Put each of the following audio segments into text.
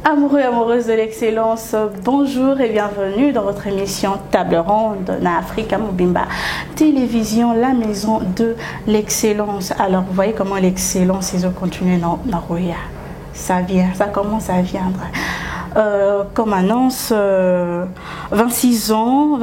Amoureux et amoureuses de l'excellence, bonjour et bienvenue dans votre émission Table Ronde na Africa Mobimba Télévision, la maison de l'excellence. Alors vous voyez comment l'excellence ils ont continué dans Roya. Ça vient, ça commence à viendre. Comme annonce, 26 ans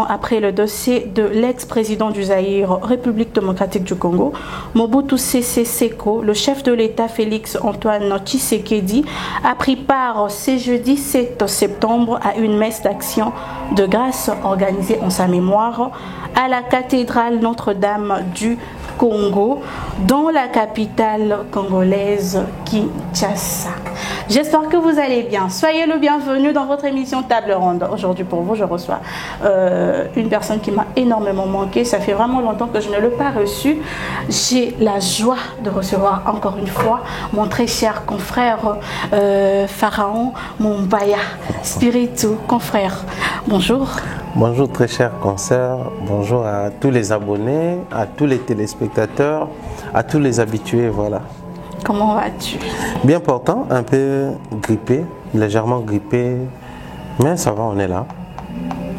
après le dossier de l'ex-président du Zaïre, République démocratique du Congo, Mobutu Sese Seko, le chef de l'État Félix Antoine Tshisekedi, a pris part ce jeudi 7 septembre à une messe d'action de grâce organisée en sa mémoire à la cathédrale Notre-Dame du Congo, dans la capitale congolaise Kinshasa. J'espère que vous allez bien. Soyez le bienvenu dans votre émission Table Ronde. Aujourd'hui pour vous, je reçois une personne qui m'a énormément manqué. Ça fait vraiment longtemps que je ne l'ai pas reçu. J'ai la joie de recevoir encore une fois mon très cher confrère Pharaon Mumbaya, spiritu confrère. Bonjour. Bonjour très cher consoeur, bonjour à tous les abonnés, à tous les téléspectateurs, à tous les habitués, voilà. Comment vas-tu? Bien portant, un peu grippé, légèrement grippé, mais ça va, on est là.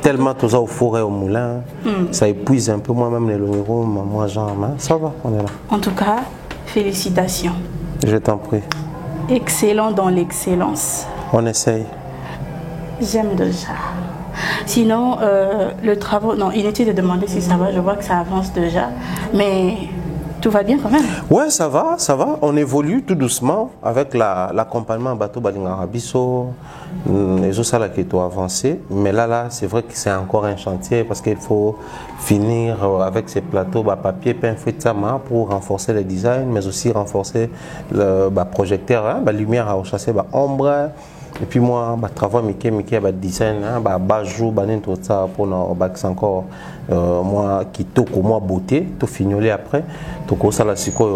Tellement tout ça au four et au moulin, ça épuise un peu moi-même les longueurs, moi Jean, ça va, on est là. En tout cas, félicitations. Je t'en prie. Excellent dans l'excellence. On essaye. J'aime déjà. Sinon, le travail, non, inutile de demander si ça va, je vois que ça avance déjà, mais tout va bien quand même. Ouais, ça va, on évolue tout doucement avec l'accompagnement à Bateau Balingarabiso, les autres salles qui sont avancées, mais là, c'est vrai que c'est encore un chantier parce qu'il faut finir avec ces plateaux papier peint fait de pour renforcer le design, mais aussi renforcer le projecteur, la lumière à chasser, ombre. Et puis moi, travail design, bajou, tout ça pour nos encore moi qui toque moi beauté, tout fignoler après, tout ça là c'est quoi,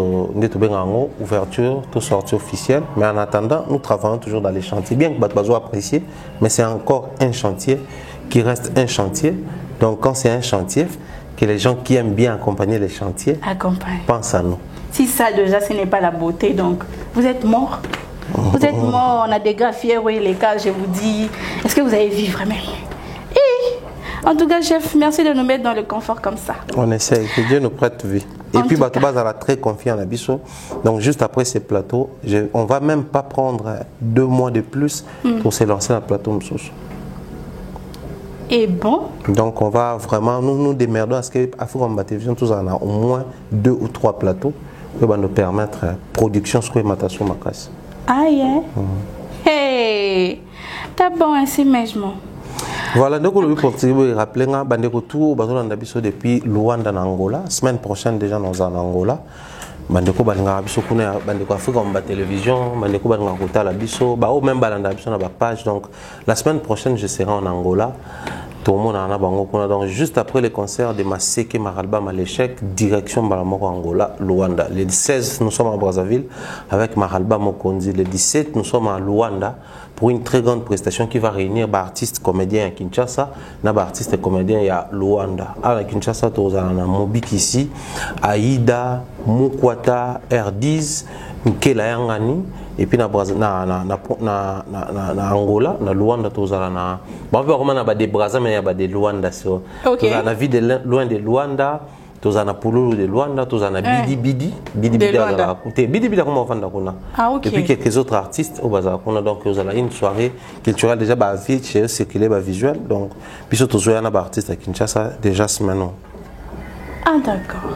ouverture, tout sortie officielle. Mais en attendant, nous travaillons toujours dans les chantiers, bien que bateau apprécié, mais c'est encore un chantier qui reste un chantier. Donc quand c'est un chantier, que les gens qui aiment bien accompagner les chantiers pensent à nous. Si ça déjà ce n'est pas la beauté, donc vous êtes mort. Vous êtes mort, on a des gars fiers, oui, les cas, je vous dis, est-ce que vous allez vivre même? En tout cas, chef, merci de nous mettre dans le confort comme ça. On essaye, que Dieu nous prête vie. Et puis, Batouba a très confiant à Bissot. Donc, juste après ces plateaux, on ne va même pas prendre 2 mois de plus pour se lancer dans le plateau Msouss. Et bon? Donc, on va vraiment nous démerdons à ce qu'Africa Télévision, tous en a au moins 2 ou 3 plateaux qui vont nous permettre production sur les matations macas. Ah, yeah. Hey! T'as bon ainsi, mesmo. Voilà, donc on peut rappeler que depuis Luanda en Angola, semaine prochaine déjà nous en Angola. Bandeko balinga biso kuna bandeko Africa Télévision, bandeko balinga kota la biso, ba même balanda biso na ba page. Donc la semaine prochaine je serai en Angola. Tout le monde en a bango kuna. Donc juste après le concert de Maseke Maralba Maléchek, direction Balamoko Angola, Luanda. Le 16 nous sommes à Brazzaville avec Maralba Mokonzi. Le 17 nous sommes à Luanda pour une très grande prestation qui va réunir des artistes comédiens à Kinshasa, des artistes comédiens à Luanda. À Kinshasa, nous avons Mobik ici, Aïda, Mukwata, R10, Nkela Yangani, et puis na Angola, na Luanda, nous avons des Brazza, mais il y a des Luanda. Nous avons la vie loin de Luanda. Tous en Apollo de Luanda, tous en Bidi Bidi, Bidi Bidi comment on et puis quelques autres artistes au bazar. Donc vous avez une soirée culturelle déjà chez eux circuler visuel. Donc puis surtout il y a un artiste à Kinshasa déjà ce maintenant. Ah d'accord.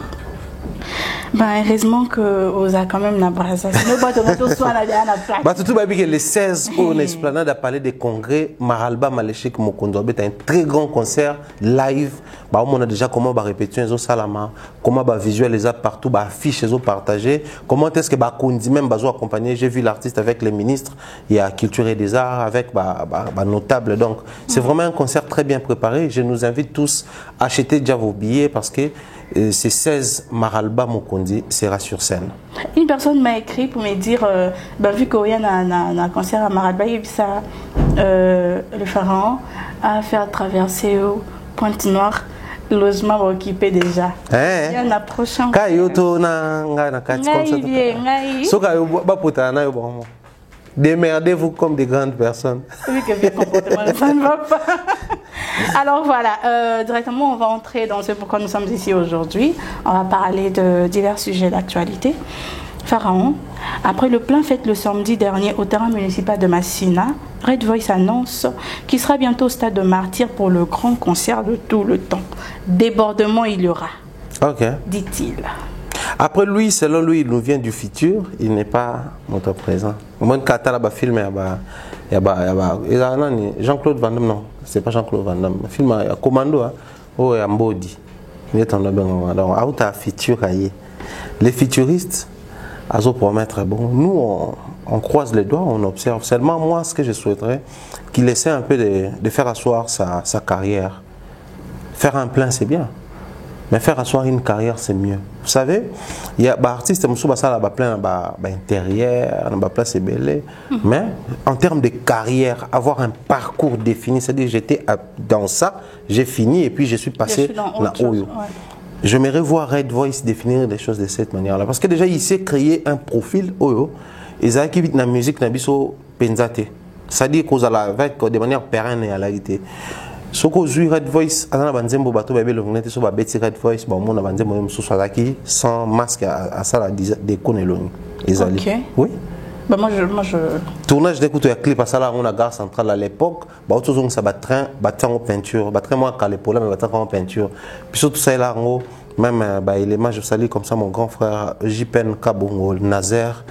Ben heureusement que vous avez quand même la brasse. Sinon pas de soit la plaque. Bah tout que les 16 on esplanade à parler des congrès Maralba Maléchek Mokondo est un très grand concert live. Bah on a déjà comment répéter les salama, comment visualiser partout, affiche les partager, comment est-ce que Kondi même bazo accompagner, j'ai vu l'artiste avec les ministres, il y a culture et des arts avec notable. Donc c'est vraiment un concert très bien préparé. Je nous invite tous à acheter déjà vos billets parce que c'est 16 Maralba Mokondi sera sur scène. Une personne m'a écrit pour me dire vu qu'il y a un concert à Maralba, il ça le pharaon a fait traverser au Pointe-Noire. Logement occupé déjà. Il y en a prochain. Démerdez-vous comme des grandes personnes. Oui, que bien comportement, ça ne va pas. Alors voilà, directement on va entrer dans ce pourquoi nous sommes ici aujourd'hui. On va parler de divers sujets d'actualité. Pharaon, après le plein fait le samedi dernier au terrain municipal de Massina, Red Voice annonce qu'il sera bientôt au stade de Martyr pour le grand concert de tout le temps. Débordement il y aura, dit-il. Après lui, selon lui, il nous vient du futur, il n'est pas notre présent. Moi, quand il y a film, Jean-Claude Van Damme, non, c'est pas Jean-Claude Van Damme. Le film, il y a Commando, il y a Mbodi. Il est en donc, futur, les futuristes, ils promettre, bon, nous, on croise les doigts, on observe. Seulement, moi, ce que je souhaiterais, qu'il essaie un peu de faire asseoir sa carrière. Faire un plein, c'est bien. Mais faire asseoir une carrière, c'est mieux. Vous savez, il y a des artistes qui sont plein d'intérieur, c'est belé. Mais en termes de carrière, avoir un parcours défini, c'est-à-dire j'étais dans ça, j'ai fini et puis je suis passé là haut. Ouais. J'aimerais voir Red Voice définir des choses de cette manière-là. Parce que déjà, il s'est créé un profil, ils ont qui vit dans la musique, c'est-à-dire qu'on va être de manière pérenne et à la réalité. Ce que j'ai Red Voice, à la banzembo bateau bébé le ngné sur babeti Red Voice, bon mon banzembo même sous salaki sans masque à ça la des coneloni. Ok. Oui. Bah moi je. Tournage d'écoute un clip à ça là on a gare centrale à l'époque, bah autres ont ça battrain en peinture, battrain moi à l'épaule mais battrain en peinture. Puis surtout ça là en même bah il est moi je salue comme ça mon grand frère Jipen Kabongo Nazer.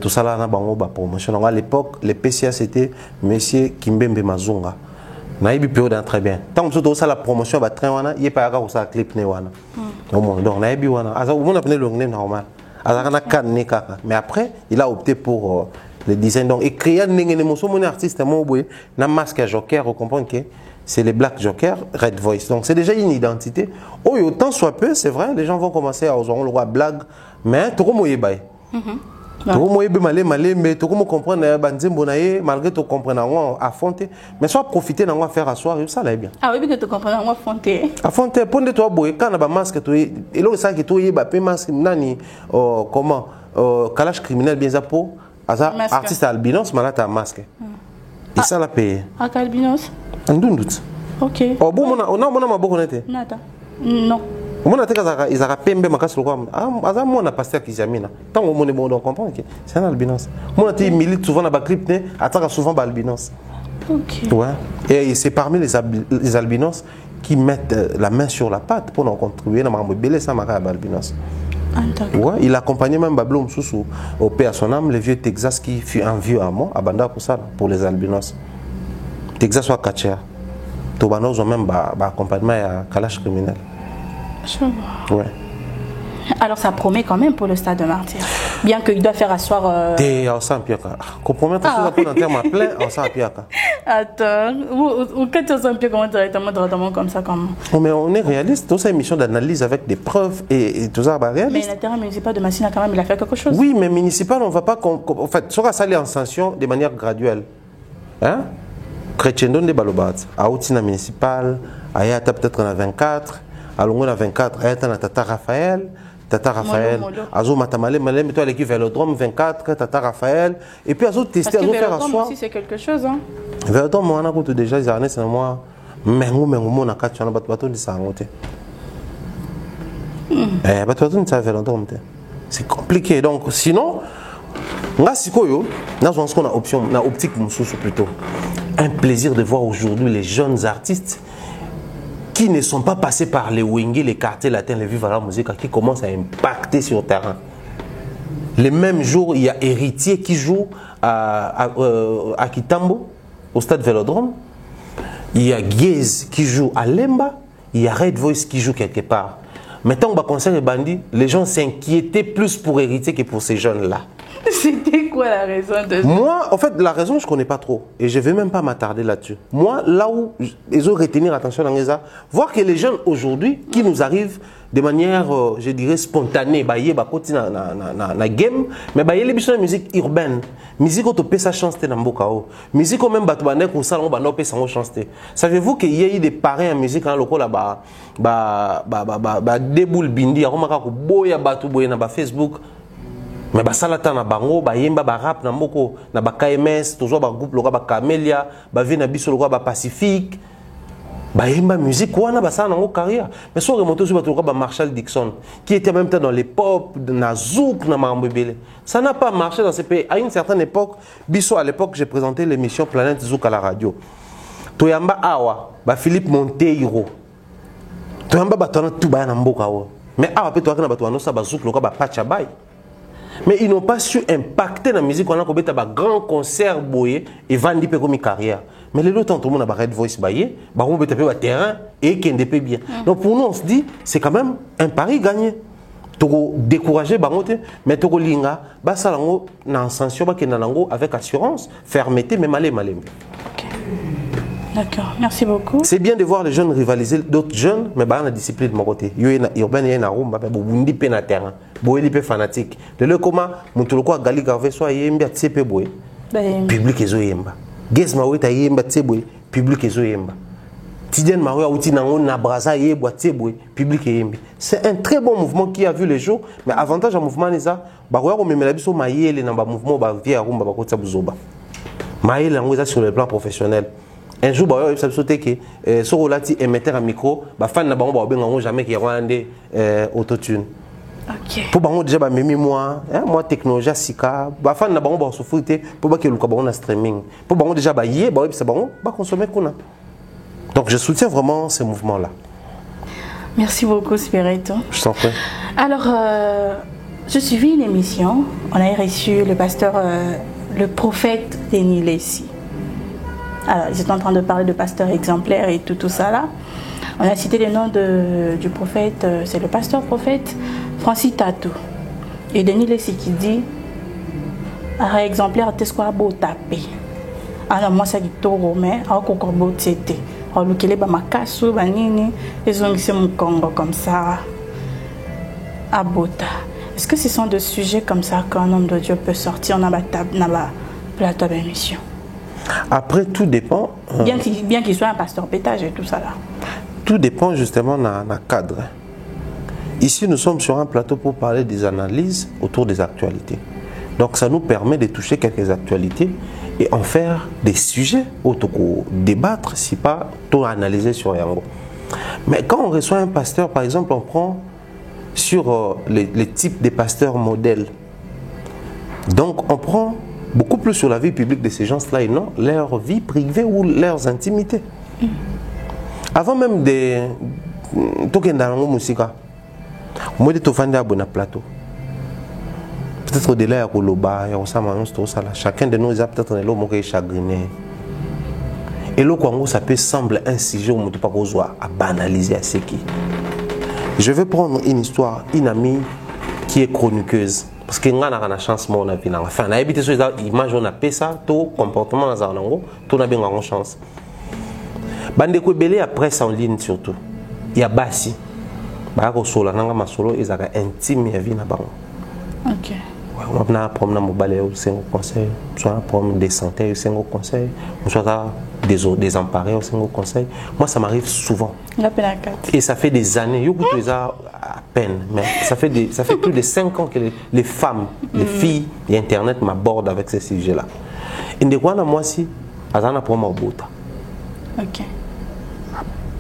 Tout ça là on a bango bah promotion. À l'époque les PCA c'était monsieur Kimbembe Mazunga. Naïbi période très bien. Tant que ça la promotion va très wana, il y a pas à ça clip ne wana. Donc naïbi wana. Asa on appelle le nez normal. Asa na kan ne kaka. Mais après, il a opté pour le design. Donc et créer n'engene moso mon artiste mo boy na masque joker, vous comprenez que c'est les Black Joker Red Voice. Donc c'est déjà une identité. Oh autant soit peu, c'est vrai, les gens vont commencer à oser le roi blague, mais tout comme yebay. Mais tu comprendre malgré tu comprendre à fonter mais soit profiter d'en faire asseoir ça là bien ah oui que tu comprends fonter à fonter pondre toi boy quand na masque tu et là ça qui tu ba pe masque nani comment calage criminel bien ça pour artiste albinos malata masque et ça la paye à albinos ndundut OK oh bon on a maboko nete nata non on a ils ont pembe makas le quoi ah moi on a pasteur qui jamina tant on est bon on comprend que c'est un albinos moi on milite souvent dans ba clip né attaque souvent ba albinos OK ouais et c'est parmi les albinos qui mettent la main sur la pâte pour nous contribuer dans ma belé ça maka albinos ouais il accompagnait même Bablo Msusu au paix à son âme le vieux Texas qui fut un vieux amour abanda pour ça pour les albinos Texas soit catcher Tobanos ont même ba accompagnement à calage criminel. Ouais. Alors ça promet quand même pour le stade de Martyr. Bien qu'il doit faire asseoir. On s'en piaka. Compromettre ça pour un terme plein, on s'en piaka. Attends, ou quand tu s'en piaka directement comme ça comme. Oh, mais on est réaliste. Toute cette émission d'analyse avec des preuves et tout ça, bah réaliste. Mais le terrain municipal de Massina quand même, il a fait quelque chose. Oui, mais municipal, on va pas. En fait, ça va s'aller en sanction de manière graduelle. Hein? Chrétien donne des balobat. À Outina municipal, à Yata peut-être en 24. À Longo 24, à Tata Raphaël, Azo Matamale, mais toi l'équipe Vélodrome 24, Tata Raphaël, et puis Azo tester, Azo faire asseoir. Aussi c'est quelque chose, hein. Vélodrome, on a coûté déjà les années, c'est moi, mengo on a quatre, on a bateau de sangote. Bateau de ça Vélodrome, c'est compliqué. Donc sinon, là si quoi yo, là on a option, on a optique moussous plutôt. Un plaisir de voir aujourd'hui les jeunes artistes qui ne sont pas passés par les Wingé, les quartiers latins, les Viva la musique, qui commencent à impacter sur le terrain. Le même jour, il y a Héritier qui joue à Kitambo, au stade Vélodrome. Il y a Guez qui joue à Lemba. Il y a Red Voice qui joue quelque part. Maintenant, on va concert les bandits. Les gens s'inquiétaient plus pour Héritier que pour ces jeunes-là. C'était quoi la raison de ça? Moi, en fait, la raison, je ne connais pas trop. Et je ne vais même pas m'attarder là-dessus. Moi, là où ils ont retenir attention dans les arts, voir que les jeunes aujourd'hui, qui nous arrivent de manière, je dirais, spontanée, bah, y na game, mais bah, y a les musique urbaine. Musique où tu peux sa chance dans le cas. Musique où même bah, tu vas naître au salon, bah, non, peut sa chance. Savez-vous qu'il y a eu des parrains en musique dans le local là-bas, déboule bindi, à Romaka, boya batu boya na Facebook. mais basalata na bango bayemba ba rap na moko na ba KMS toujours ba groupe loka ba Camélia ba vie na biso loka ba Pacifique bayemba musique wana basala nango carrière mais so remonter sur bato loka ba Marshall Dixon qui était en même temps dans les pop na zouk na mambebele ça n'a pas marché dans ces pays à une certaine époque biso à l'époque j'ai présenté l'émission Planète Zouk à la radio toyamba awa ba Philippe Monteiro toyamba batona tout ba na mboka wa mais awa pe toyaka na bato wana sa ba zouk loka ba Pachabay. Mais ils n'ont pas su impacter la musique. On a fait un grand concert boye et vendre comme une carrière. Mais les autres, tout le monde a un Red Voice baillé, on peut taper un terrain et qui est bien. Donc pour nous, on se dit, c'est quand même un pari gagné. Tu décourager, mais tu linga, basalango, nan sanction, avec assurance, fermeté, mais malé. D'accord, merci beaucoup. C'est bien de voir les jeunes rivaliser d'autres jeunes, mais la discipline de mon côté. Il y a une room, il y a un terrain, il y a fanatique. Le comment, mon toloko a gali garvé soit il y a un TP boy, public ezo yemba. Guess ma weta yemba tseboy, public ezo yemba. Tidiane Maroua outi nango na braza yebwa tseboy, public yemba. C'est un très bon mouvement qui a vu les jours, mais avantage à mouvement neza, baroya ko memela biso mayele na ba mouvement ba via rumba ba kotsa buzoba. Mayele ngo eza sur le plan professionnel. Un jour, il y a sauté que ce relati émetteur à micro, les fans ne vont jamais qu'il y ait autotune. Pour bango déjà ba memi moi technologie sika, les fans ne vont souffrir pour que le cabron streaming. Pour bango déjà ba yé, ba ça bango ba consommer kuna. Donc je soutiens vraiment ces mouvements là. Merci beaucoup Spirito. Je t'en prie. Alors je suivis l'émission, on a reçu le pasteur le prophète Denis Lessi. Alors, ils étaient en train de parler de pasteur exemplaire et tout ça là. On a cité le nom du prophète, c'est le pasteur prophète Francis Tatou. Et Denis Lessi qui dit exemplaire, t'es quoi beau taper. Alors, moi, c'est tout romain, alors qu'on a beau t'aider. Alors, le Kélé, ma casse, banini, ils ont mis mon Congo comme ça. À Bota. Est-ce que ce sont des sujets comme ça qu'un homme de Dieu peut sortir dans la plateau d'émission? Après, tout dépend. Bien qu'il soit un pasteur pétage et tout ça là. Tout dépend justement dans le cadre. Ici, nous sommes sur un plateau pour parler des analyses autour des actualités. Donc, ça nous permet de toucher quelques actualités et en faire des sujets autour débattre, si pas tout analyser sur Yango. Mais quand on reçoit un pasteur, par exemple, on prend sur les types de pasteurs modèles. Donc, on prend beaucoup plus sur la vie publique de ces gens-là et non leur vie privée ou leurs intimités. Avant même de moi de t'offrir un bon plateau. Peut-être au-delà de Koloba, chacun de nous a peut-être un homme qui est chagriné. Et le Congo, ça peut sembler un sujet où on ne peut pas banaliser à ce qui. Je vais prendre une histoire, une amie qui est chroniqueuse. Parce que nous avons la chance de la vie. Enfin, on a habité sur les images, on a fait ça, tout comportement dans la vie, tout a bien une chance. Bande ko belé après en ligne surtout. Il y a Bassi. Ba ko solo nanga masolo ezaka intime ya vie na bango. OK. On a problème mo balé au single conseil, soit un problème de santé au single conseil, soit des emparés au single conseil. Moi ça m'arrive souvent. Et ça fait des années, yo à peine, mais ça fait plus de 5 ans que les femmes, les filles et internet m'abordent avec ces sujets-là. Et de quoi moi si azana pour moi bota. OK.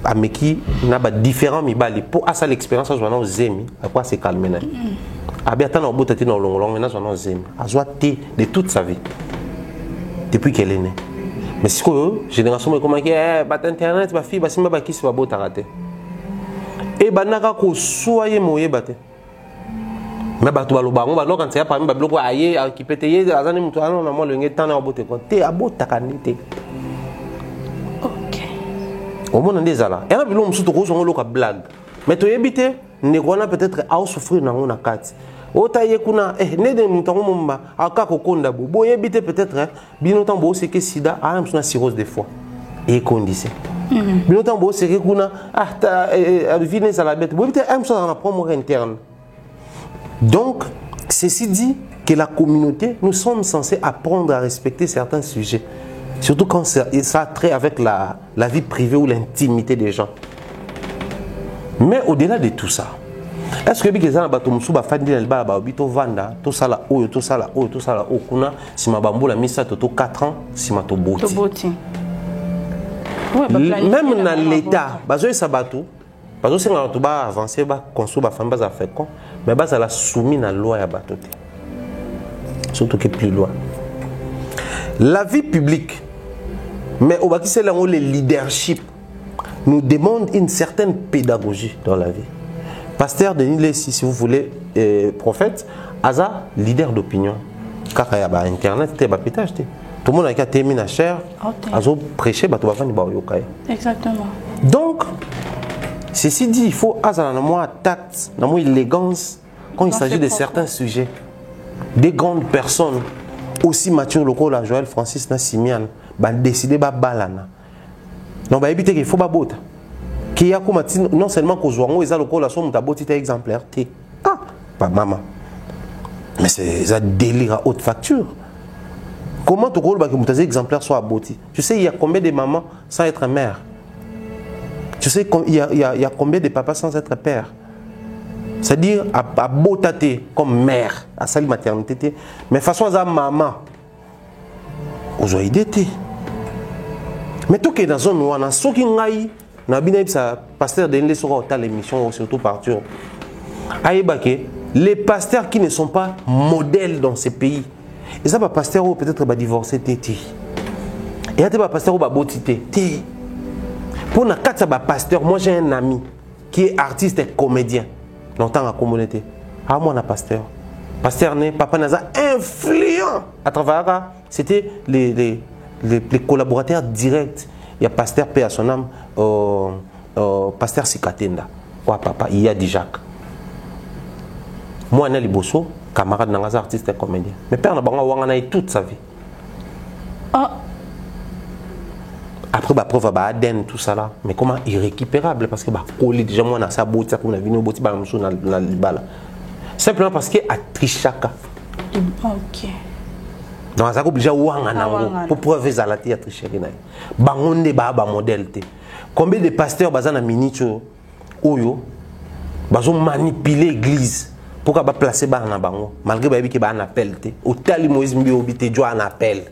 Ameki na ba différents mibali pour asa l'expérience je vais zemi à quoi c'est calmer na. Abiata na bota tina long na zo zemi. Azwa té de toute sa vie. Depuis qu'elle est née. Mais si que génération comment que bat internet ba fille ba simba ba kisi ba bota raté. Et banaka ko soye moye baté. Mais bato baloba on ba no quand c'est pas ba bloko aye qui pété azani mutu ana na mo le ngetan na bote ko té abota kanité. Au monde des ala. Et là, il y a une blague. Mais tu habites, ne connais peut-être à souffrir dans une carte. Ota yekuna ne de mutango mumba aka kokonda bo bo yebite peut-être binotan bo c'est que sida a une cirrhose des foie et condition. Binotan bo c'est que kuna vine ça la bête bo peut-être un dans la promo interne. Donc ceci dit que la communauté nous sommes censés apprendre à respecter certains sujets. Surtout quand ça a trait avec la vie privée ou l'intimité des gens. Mais au-delà de tout ça, Est-ce que les gens qui ont fait des vanda, tout ça là, tout ça là, tout ça là, si ma bamboula mis ça, tout 4 ans, si ma toboti. Même dans l'État, bazo sabatou, bazo c'est quand tu vas avancer, va construire, va faire bas à faire quoi, mais bas à la soumis à la loi à batoté. Surtout que plus loin. La vie publique, mais au bas qui c'est là où le leadership nous demande une certaine pédagogie dans la vie. Pasteur Denis Lessi, si vous voulez, prophète, Aza, leader d'opinion. Car il y a Internet, il y a pétage. Tout le monde a terminé la chair, Azo prêcher, tu vas faire des. Exactement. Donc, ceci dit, il faut Aza un tact, une élégance quand il s'agit de certains sujets. Des grandes personnes, aussi matures locaux, la Joël Francis Nassimian, va décider de balana. Donc, éviter qu'il faut pas botter. Non seulement que ils ont le col à son tabotité exemplaire. Ah, pas maman. Mais c'est un délire à haute facture. Comment tu veux que tes exemplaires soient aboutis? Tu sais, il y a combien de mamans sans être mère? Tu sais, il y a combien de papas sans être père? C'est-à-dire, à botater comme mère, à sa maternité, mais façon à maman, aux oïdétés. Mais tout qui est dans zone où on a ce qui est pasteur Denis Lessi sera l'émission surtout partout. Les pasteurs qui ne sont pas modèles dans ces pays, et ça va pasteur ou peut-être va divorcer tété. Et il y a pasteur ou va botiter. Pour na quatre pasteur, moi j'ai un ami qui est artiste et comédien longtemps à communauté. Ah moi on a pasteur. Pasteur né papa naza influent à travers c'était les collaborateurs directs. Il y a pasteur paix à son âme, pasteur Sikatenda. Ouais, papa, il y a Dijak. Moi, je suis un camarade dans artiste et comédien. Mais père, on a toute sa vie. Après, la preuve, Aden, tout ça là. Mais comment irrécupérable? Parce que déjà, moi, on a sa beauté, on a vu nos beautés, simplement parce qu'il y a Trichaka. Ok. Donc, ça obligé pour prouver que la tricherie. Bangonde ba modèle. Combien de pasteurs bazana minicho oyo bazo manipuler l'église pour qu'elle placer ba na bango malgré que ba un appel te au tali Moïse mbi obité jo un appel.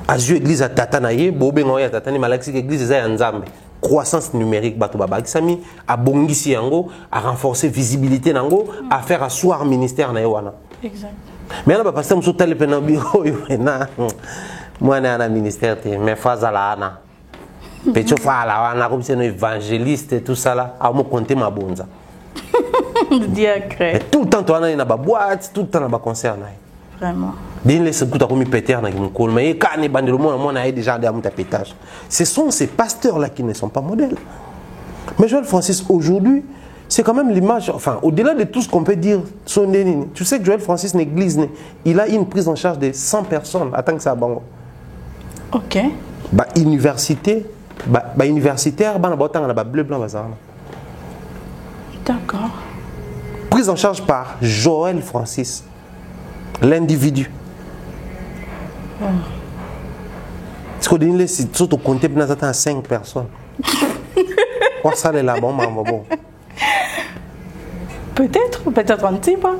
Azu église à tata na ye bo bengo ya tata ni malaxi église za ya nzambe. Croissance numérique bato baba kisami a bongisi yango a renforcer visibilité nango à faire asseoir ministère na wana. Exact. Mais là, parce que je suis allé dans le bureau, moi, je suis un ministère, mais je suis là. Je suis là, comme un évangéliste et tout ça. Là, je vais compter ma bonne. Tout le temps, tu as une boîte, tout le temps, tu as un concert. Vraiment. Ce sont ces pasteurs-là qui ne sont pas modèles. Mais Joël Francis, aujourd'hui, c'est quand même l'image, enfin, au-delà de tout ce qu'on peut dire, tu sais que Joël Francis n'église, il a une prise en charge de 100 personnes, attends que ça a bango. Ok. Universitaire, bleu, blanc, d'accord. Prise en charge par Joël Francis, l'individu. Est-ce qu'on dit si tu comptes à 5 personnes? Quoi ça, là, bon. Peut-être on ne sait pas.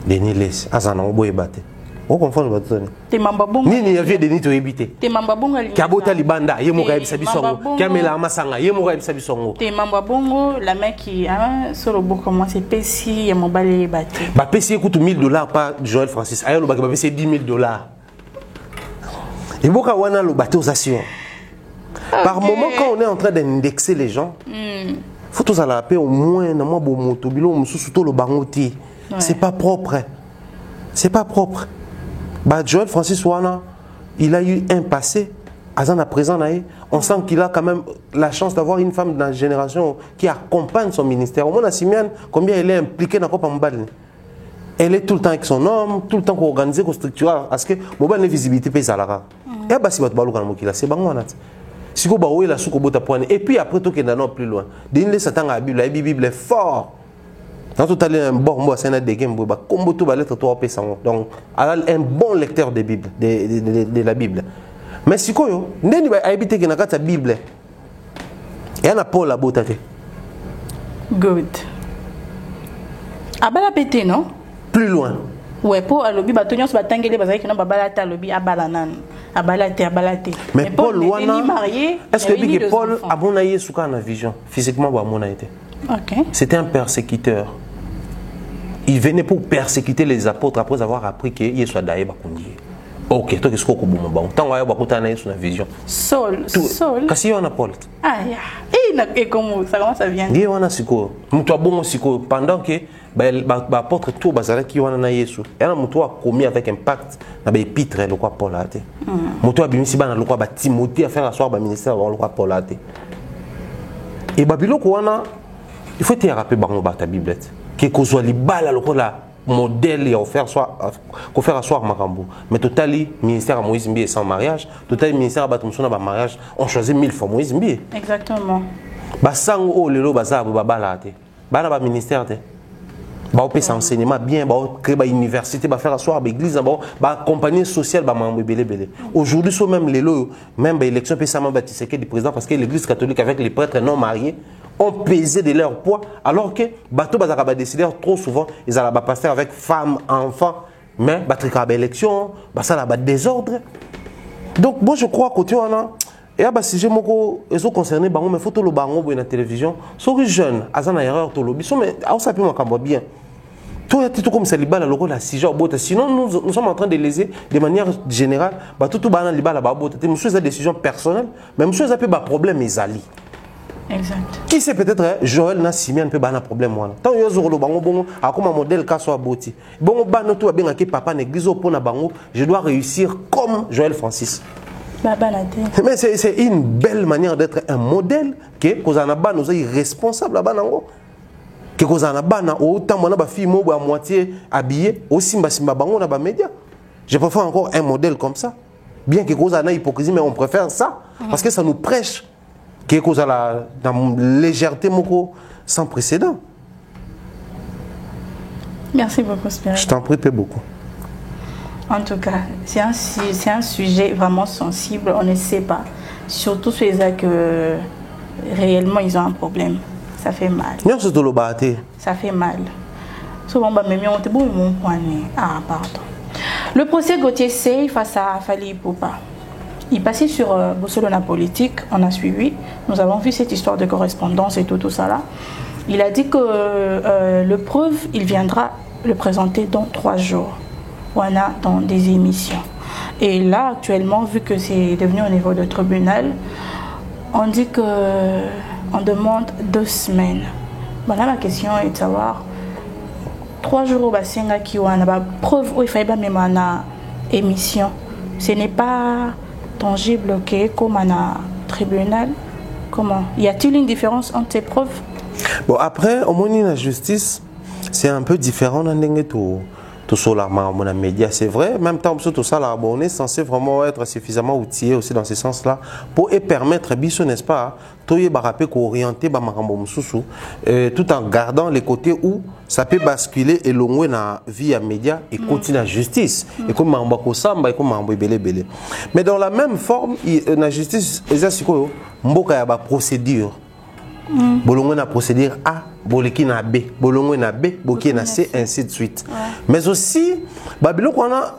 Denis Lessi, Azana Oboye Bate. On confond le bateau. Tes membres bon. Ni avait Denis to éviter. Tes membres bon. Kabota Libanda, Yemoga Bisabisongo. Kamela Masanga, Yemoga Bisabisongo. Tes membres bon, la main qui a sur le bout comment c'est Pessi et mon balai Bate. Bah Pessi coûte $1000 par Joël Francis. Ayo le bac c'est $10,000. Et Boka Wana le bateau station. Par moment quand on est en train d'indexer les gens. Faut tous à la paix au moins dans moi bon moto bilo surtout le bangoti. C'est pas propre. C'est pas propre. Bah Joël Francis Wana, il a eu un passé. Azan à présent on sent qu'il a quand même la chance d'avoir une femme dans la génération qui accompagne son ministère. Au moins la Simiane, combien elle est impliquée dans Copa Mbal. Elle est tout le temps avec son homme, tout le temps organisée, structurée parce que Mobile n'est visibilité pays Zalara. Et bah si votre balou quand mokila c'est bango si vous avez la soupe et puis après tout qui est plus loin Denis Satan a la Bible est fort dans tout aller un bon mot c'est un des games comme tout va lettre 3 donc un bon lecteur de Bible de la Bible mais si quoi yo ndeni ba habiter que na kata Bible et on a Paul la botate good Abala pété, non? Plus loin. Ouais, pour lobby batonyo se batangele bazaki que non babala ta lobby abala nan. Abala te. Mais Paul wana marié. est-ce que Paul a bon aïe souka na vision physiquement ba mon été. OK. C'était un persécuteur. Il venait pour persécuter les apôtres après avoir appris que Yesu daye bakundi. OK, toi qu'est-ce qu'on bouma ba. Tant wa ba kutana Yesu na vision. Saul. Kasi yo na Paul. Ah ya. Et comment ça vient? Ndiye wana siko. Mutu abongo siko pendant que apôtre tout bazala qui wana na Yesu. Yana mutu a commis avec impact na ba épître le quoi Paul a été. Mutu abimisi bana le quoi ba Timothée a faire asseoir ba ministère le quoi Paul a été. Et babiloko wana il faut te rappeler bango ba ta Bible. Que kozwa libala le quoi la modèle et offert soit qu'on faire asseoir makambo. Mais totali ministère à Moïse Mbi sans mariage, totali ministère à Batumsona ba mariage, on choisit 1000 fois Moïse Mbi. Exactement. Ba sango o lelo baza ba bala te. Bana ba ministère te. Ba opé enseignement bien, ba créer ba université, ba faire asseoir ba église, ba compagnie sociale ba mambo belé. Aujourd'hui so même lelo, même ba élection pe sama baptisé du président parce que l'église catholique avec les prêtres non mariés ont pesé de leur poids alors que bateau bazaka ba décider trop souvent ils allaient ba passer avec femmes, enfants, mais ba trika ba élection, ba ça là ba désordre. Donc moi je crois que tu en as et bah si j'ai moko ils sont concernés bango mais faut tout le bango dans la télévision sont jeunes azana erreur to lobi so mais on s'appelle makambo bien toi tu comme ça libala loko la si genre bote sinon nous sommes en train de léser de manière générale bah tout bana libala ba bote monsieur ça décision personnelle mais monsieur ça peut ba problème ezali. Exact. Qui sait peut-être Joël na Simeon peut bana problème wana tant yo zoro lo bango bongo a comme modèle ka so boti bongo bana to benga ki papa n'église au pona bango je dois réussir comme Joël Francis. Mais c'est une belle manière d'être un modèle que Kozanaba nous est irresponsable là-bas. Que Kozanaba na autant mon ba fille mo à moitié habillée aussi simba bango na ba média. Je préfère encore un modèle comme ça. Bien que Kozana hypocrisie mais on préfère ça parce que ça nous prêche que Kozala dans légèreté moko sans précédent. Merci beaucoup Spirit. Je t'en prie beaucoup. En tout cas, c'est un sujet vraiment sensible, on ne sait pas. Surtout ceux que réellement ils ont un problème. Ça fait mal. Ça fait mal. Ah, pardon. Le procès Gauthier Sey face à Fally Ipupa. Il passait sur Bossolona Politique, on a suivi. Nous avons vu cette histoire de correspondance et tout ça là. Il a dit que le preuve, il viendra le présenter dans 3 jours. Voilà, dans des émissions. Et là, actuellement, vu que c'est devenu au niveau de tribunal, on dit que on demande 2 semaines. Voilà, ma question est de savoir 3 jours au bassin qui ont une preuve où il fallait même une émission. Ce n'est pas tangible comme un tribunal. Comment? Y a-t-il une différence entre ces preuves? Bon, après, au moins, la justice, c'est un peu différent dans tout. Tout ça là, mon média, c'est vrai. Même temps, tout ça là, on est censé vraiment être suffisamment outillé aussi dans ce sens-là pour permettre, biso n'est-ce pas, tout orienter tout en gardant les côtés où ça peut basculer et l'ongwe na vie à média et continuer la justice. Et comme mambako samba et comme mambo belé. Mais dans la même forme, la justice, ezasiko mboka ya ba procédure. Bolongo na procédure A, boleki na B, bolongo na B, boki na C, ainsi de suite. Ouais. Mais aussi, babilo qu'on a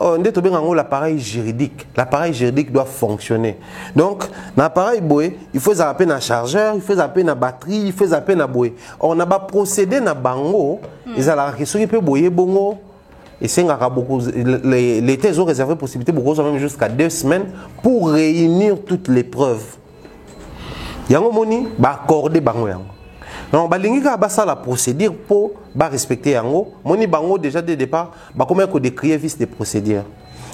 l'appareil juridique. L'appareil juridique doit fonctionner. Donc, l'appareil boé, il faut zapper na chargeur, il faut zapper na batterie, il faut zapper na boé. On a pas procédé na bango, ils ont la question qui peut boyer bongo. Et c'est beaucoup les thèses ont réservé possibilité beaucoup même jusqu'à 2 semaines pour réunir toutes les preuves. Yango moni ba accorder bango yango. Donc balingi ka basa la procédure pour ba respecter yango. Moni bango déjà dès départ ba comment ko décrire vice de procédure.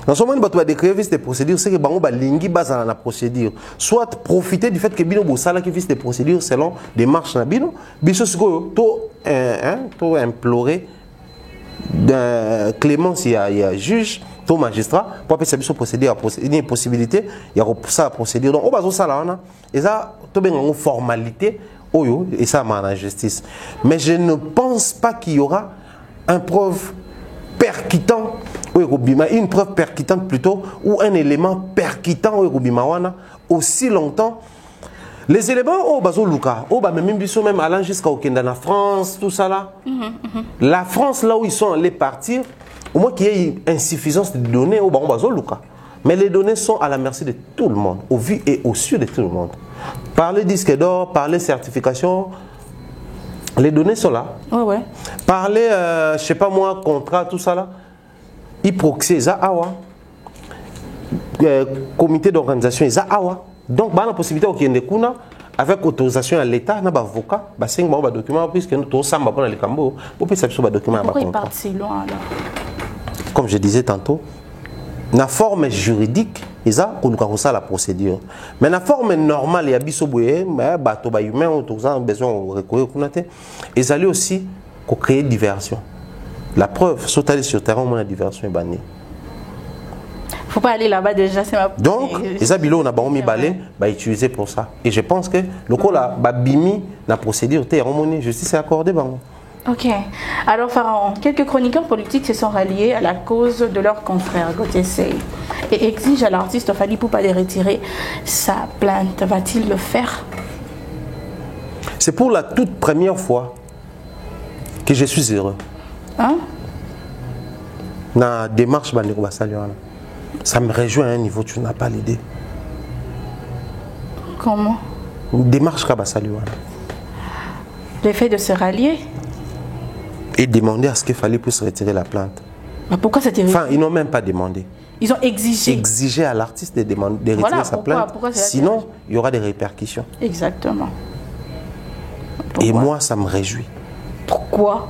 Dans ce moment ba to décrire vice de procédure c'est que bango balingi basa la procédure. Soit profiter du fait que bino bo sala ki vice de procédure selon des marches na bino. Biso siko to implorer d'un clémence il y a juge tout magistrat pour appeler ça procédure il y a une possibilité il y a ça procédure donc on va ça là et ça tout bien une formalité et ça dans la justice mais je ne pense pas qu'il y aura une preuve percutant une preuve percutante plutôt ou un élément percutant aussi longtemps Les éléments, oh, bazo Luka, oh, bah, même biso même allant jusqu'à Okenda, en France, tout ça là. La France, là où ils sont allés partir, au moins qu'il y ait une insuffisance de données, oh, bah, bazo Luka. Mais les données sont à la merci de tout le monde, au vu et au su de tout le monde. Parler disque d'or, parler certification, les données sont là. Ouais, ouais. Parler, je sais pas moi, contrat, tout ça là. Hyproxie, ça, awa. Comité d'organisation, ça, awa. Donc, bah, la possibilité au Kiendekuna, avec autorisation à l'État, na ba avocat, ba 5 mois, ba document, puisque nous tous sommes dans les cambo, pour que ça soit ba document. Pourquoi ils partent si loin alors? Comme je disais tantôt, la forme juridique, ça, on a la procédure. Mais la forme normale, il y a des bateaux humains, on a besoin de recourir. Et ça aussi pour créer diversion. La preuve, sauter sur le terrain, on a diversion est bannie. Faut pas aller là-bas déjà, c'est ma. Donc, les habits on a mis balai, utilisé pour ça. Et je pense que le coup là, bimi, la procédure, justice est accordée. Ok. Alors, Pharaon, quelques chroniqueurs politiques se sont ralliés à la cause de leur confrère Gauthier Seye et exigent à l'artiste Fally Ipupa de retirer sa plainte. Va-t-il le faire? C'est pour la toute première fois que je suis heureux. Hein? Dans la démarche, ça me réjouit à un niveau, tu n'as pas l'idée. Comment? Une démarche, le fait de se rallier? Et demander à ce qu'il fallait puisse retirer la plainte. Mais pourquoi c'était... Enfin, ils n'ont même pas demandé. Ils ont exigé. Exiger à l'artiste de retirer sa plainte. Sinon, il y aura des répercussions. Exactement. Pourquoi? Et moi, ça me réjouit. Pourquoi?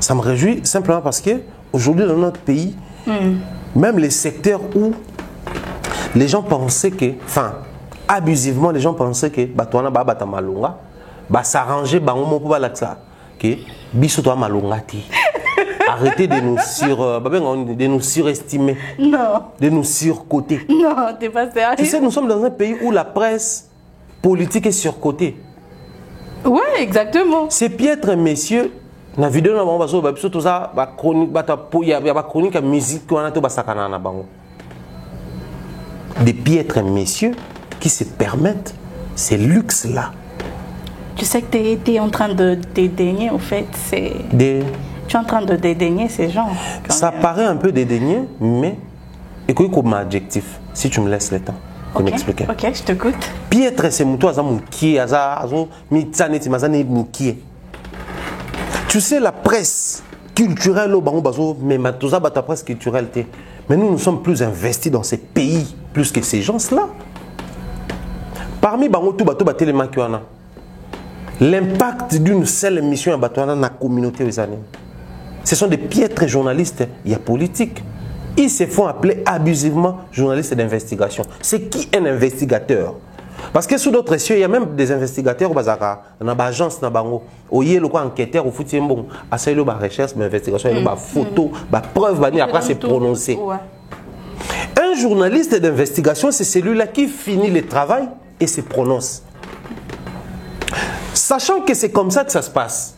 Ça me réjouit simplement parce que aujourd'hui dans notre pays, même les secteurs où les gens pensaient que, enfin, abusivement, les gens pensaient que Batouana Bata Malunga, s'arranger pour ça. Que Bissoto Malungati. Arrêtez de nous surestimer. Non. De nous surcoter. Non, t'es pas sérieux. Tu sais, nous sommes dans un pays où la presse politique est surcotée. Ouais, exactement. Ces piètres messieurs, dans la vidéo, on va voir tout ça, il y a une chronique de musique qui des piètres messieurs qui se permettent ces luxes-là. Tu sais que tu es en train de dédaigner, en fait. Tu es en train de dédaigner ces gens. Ça paraît un peu dédaigné, mais écoute comme adjectif, si tu me laisses le temps de m'expliquer. Ok, je t'écoute. Piètre, c'est mouton, tu sais, la presse culturelle, mais presse culturelle, mais nous sommes plus investis dans ces pays, plus que ces gens-là. Parmi l'impact d'une seule émission à Batouana dans la communauté aux années. Ce sont des piètres journalistes, il y a politique. Ils se font appeler abusivement journalistes d'investigation. C'est qui un investigateur? Parce que sous d'autres cieux, il y a même des investigateurs dans l'agence, dans enquêteur, au foot, à ça, il y a recherche, investigation, il y a photo, preuve, après c'est prononcé. Un journaliste d'investigation, c'est celui-là qui finit le travail et se prononce. Sachant que c'est comme ça que ça se passe,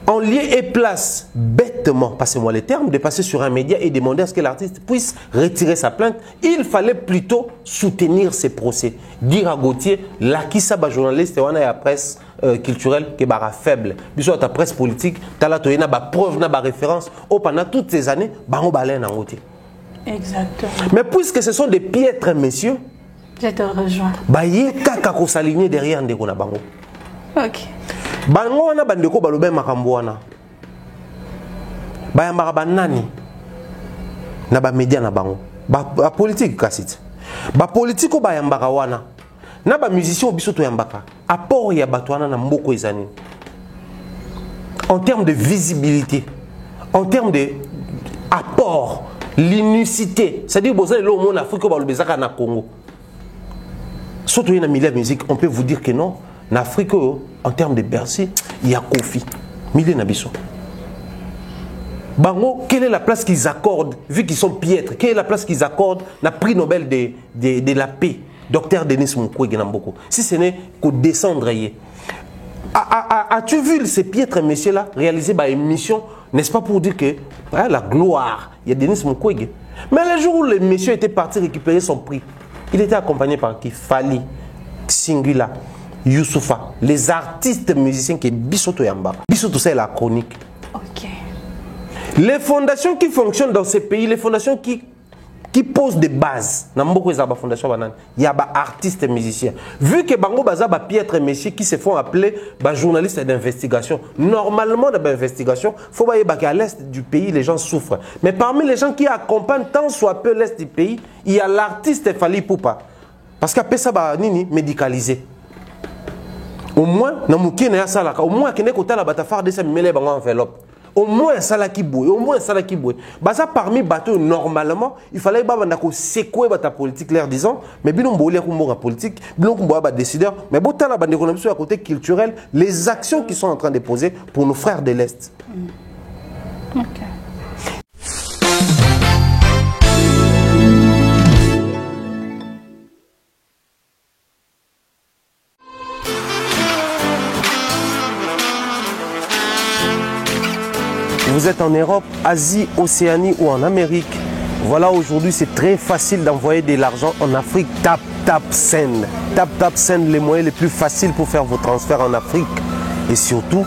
en lieu et place, bêtement, passez-moi les termes, de passer sur un média et demander à ce que l'artiste puisse retirer sa plainte, il fallait plutôt soutenir ces procès. Dire à Gauthier, là qui ça, journaliste, on a la presse culturelle qui est faible. Bisous à ta presse politique, tu as la preuve, na référence, pendant toutes ces années, on balai en Gauthier. Exactement. Mais puisque ce sont des piètres messieurs, je te rejoins. Il y a kaka ko s'aligner derrière ndeko na bango. Ok. Bango wana bandeko balobe makambo wana. Bayambaka banani na ba média na bango. Ba politique kasite. Ba politique bayambaka wana. Na ba musicien biso to yambaka. Apport ya batwana na mboko ezani. En termes de visibilité, en termes de apport, l'unicité, c'est-à-dire que vous monde Afrique balobezaka na Congo. Surtout dans le milieu de la musique, on peut vous dire que non. En Afrique, en termes de Bercy, il y a Kofi. Milieu Nabiso. Bango, quelle est la place qu'ils accordent, vu qu'ils sont piètres, quelle est la place qu'ils accordent na prix Nobel de la paix, Dr Denis Mukwege Namboko. Si ce n'est qu'au descendre. As-tu vu ces piètres messieurs-là réaliser une mission, n'est-ce pas pour dire que la gloire, il y a Denis Mukwege. Mais le jour où le monsieur était parti récupérer son prix, il était accompagné par qui? Fally, Singula, Youssoufa, les artistes musiciens qui Bissoto Yamba. Bissoto, c'est la chronique. Ok. Les fondations qui fonctionnent dans ces pays, les fondations qui posent des bases. Il y a des artistes et musiciens. Vu que Bango Baza, Piètre et Messier qui se font appeler journalistes d'investigation, normalement, dans l'investigation, il faut voir qu'à l'est du pays, les gens souffrent. Mais parmi les gens qui accompagnent tant soit peu l'est du pays, il y a l'artiste Fali Poupa. Parce qu'après ça, nini médicalisé. Au moins, au moins, qu'il y a une enveloppe. Au moins ça qui bouille, au moins ça qui bouille. Ça parmi bateaux normalement, il fallait que secouer ta politique l'air disant, mais bien on boit la politique, bien on boit décideur, mais bon t'as la bande économique à côté culturel, les actions qui sont en train de poser pour nos frères de l'Est. Ok. Vous êtes en Europe, Asie, Océanie ou en Amérique. Voilà, aujourd'hui, c'est très facile d'envoyer de l'argent en Afrique. Tap Send. Tap Send, les moyens les plus faciles pour faire vos transferts en Afrique. Et surtout,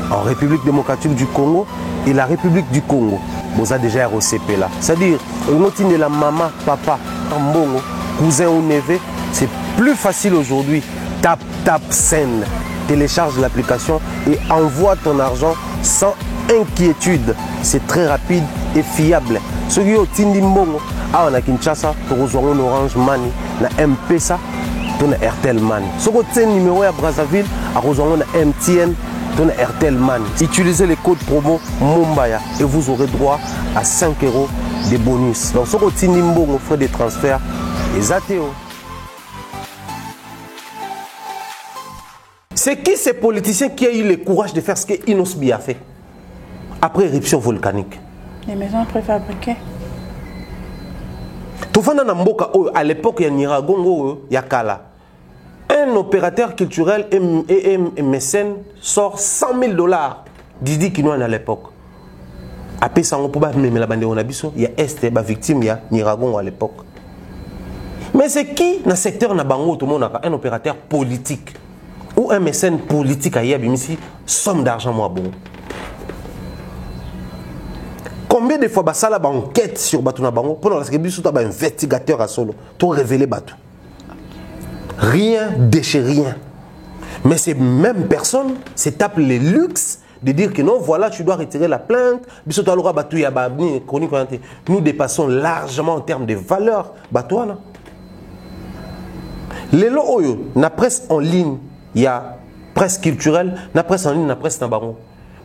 en République démocratique du Congo et la République du Congo. Vous avez déjà ROCP là. C'est-à-dire, de la maman, papa, mbongo, cousin ou neveu, c'est plus facile aujourd'hui. Tap Send. Télécharge l'application et envoie ton argent sans inquiétude. C'est très rapide et fiable. Ceux qui ont Tindi Mbongo, on a Kinshasa, on a Orange Money, on a M-Pesa, on a Airtel Money. Ceux qui ont numéro à Brazzaville, on a MTN, on a Airtel Money. Utilisez les codes promo Mumbaya et vous aurez droit à 5 € de bonus. Donc ceux qui ont Tindi Mbongo, frais de transfert, les ATO. C'est qui ces politiciens qui a eu le courage de faire ce que Inosbi a fait après éruption volcanique? Les maisons préfabriquées. À l'époque, il y a Niragongo, il y a Kala. Un opérateur culturel et mécène sort 100 000 $. Didi Kinoan à l'époque. Après ça, on peut pas même la bande on a il y a Est, victime, il y a Niragongo à l'époque. Mais c'est qui dans le secteur Nabango, tout le monde a un opérateur politique ou un mécène politique à Yabimisi, somme d'argent moi bon. Combien de fois ça la enquête sur Batuna Bango pendant que Bissou un investigateur à solo pour révéler Batou. Rien déchet rien. Mais ces mêmes personnes se tapent les luxes de dire que non, voilà, tu dois retirer la plainte. Bissou Talora Batou Yababni chronique. Nous dépassons largement en termes de valeur Batouana. Les lots Oyo, la presse en ligne, il y a presse culturelle, la presse en ligne, la presse Nabango.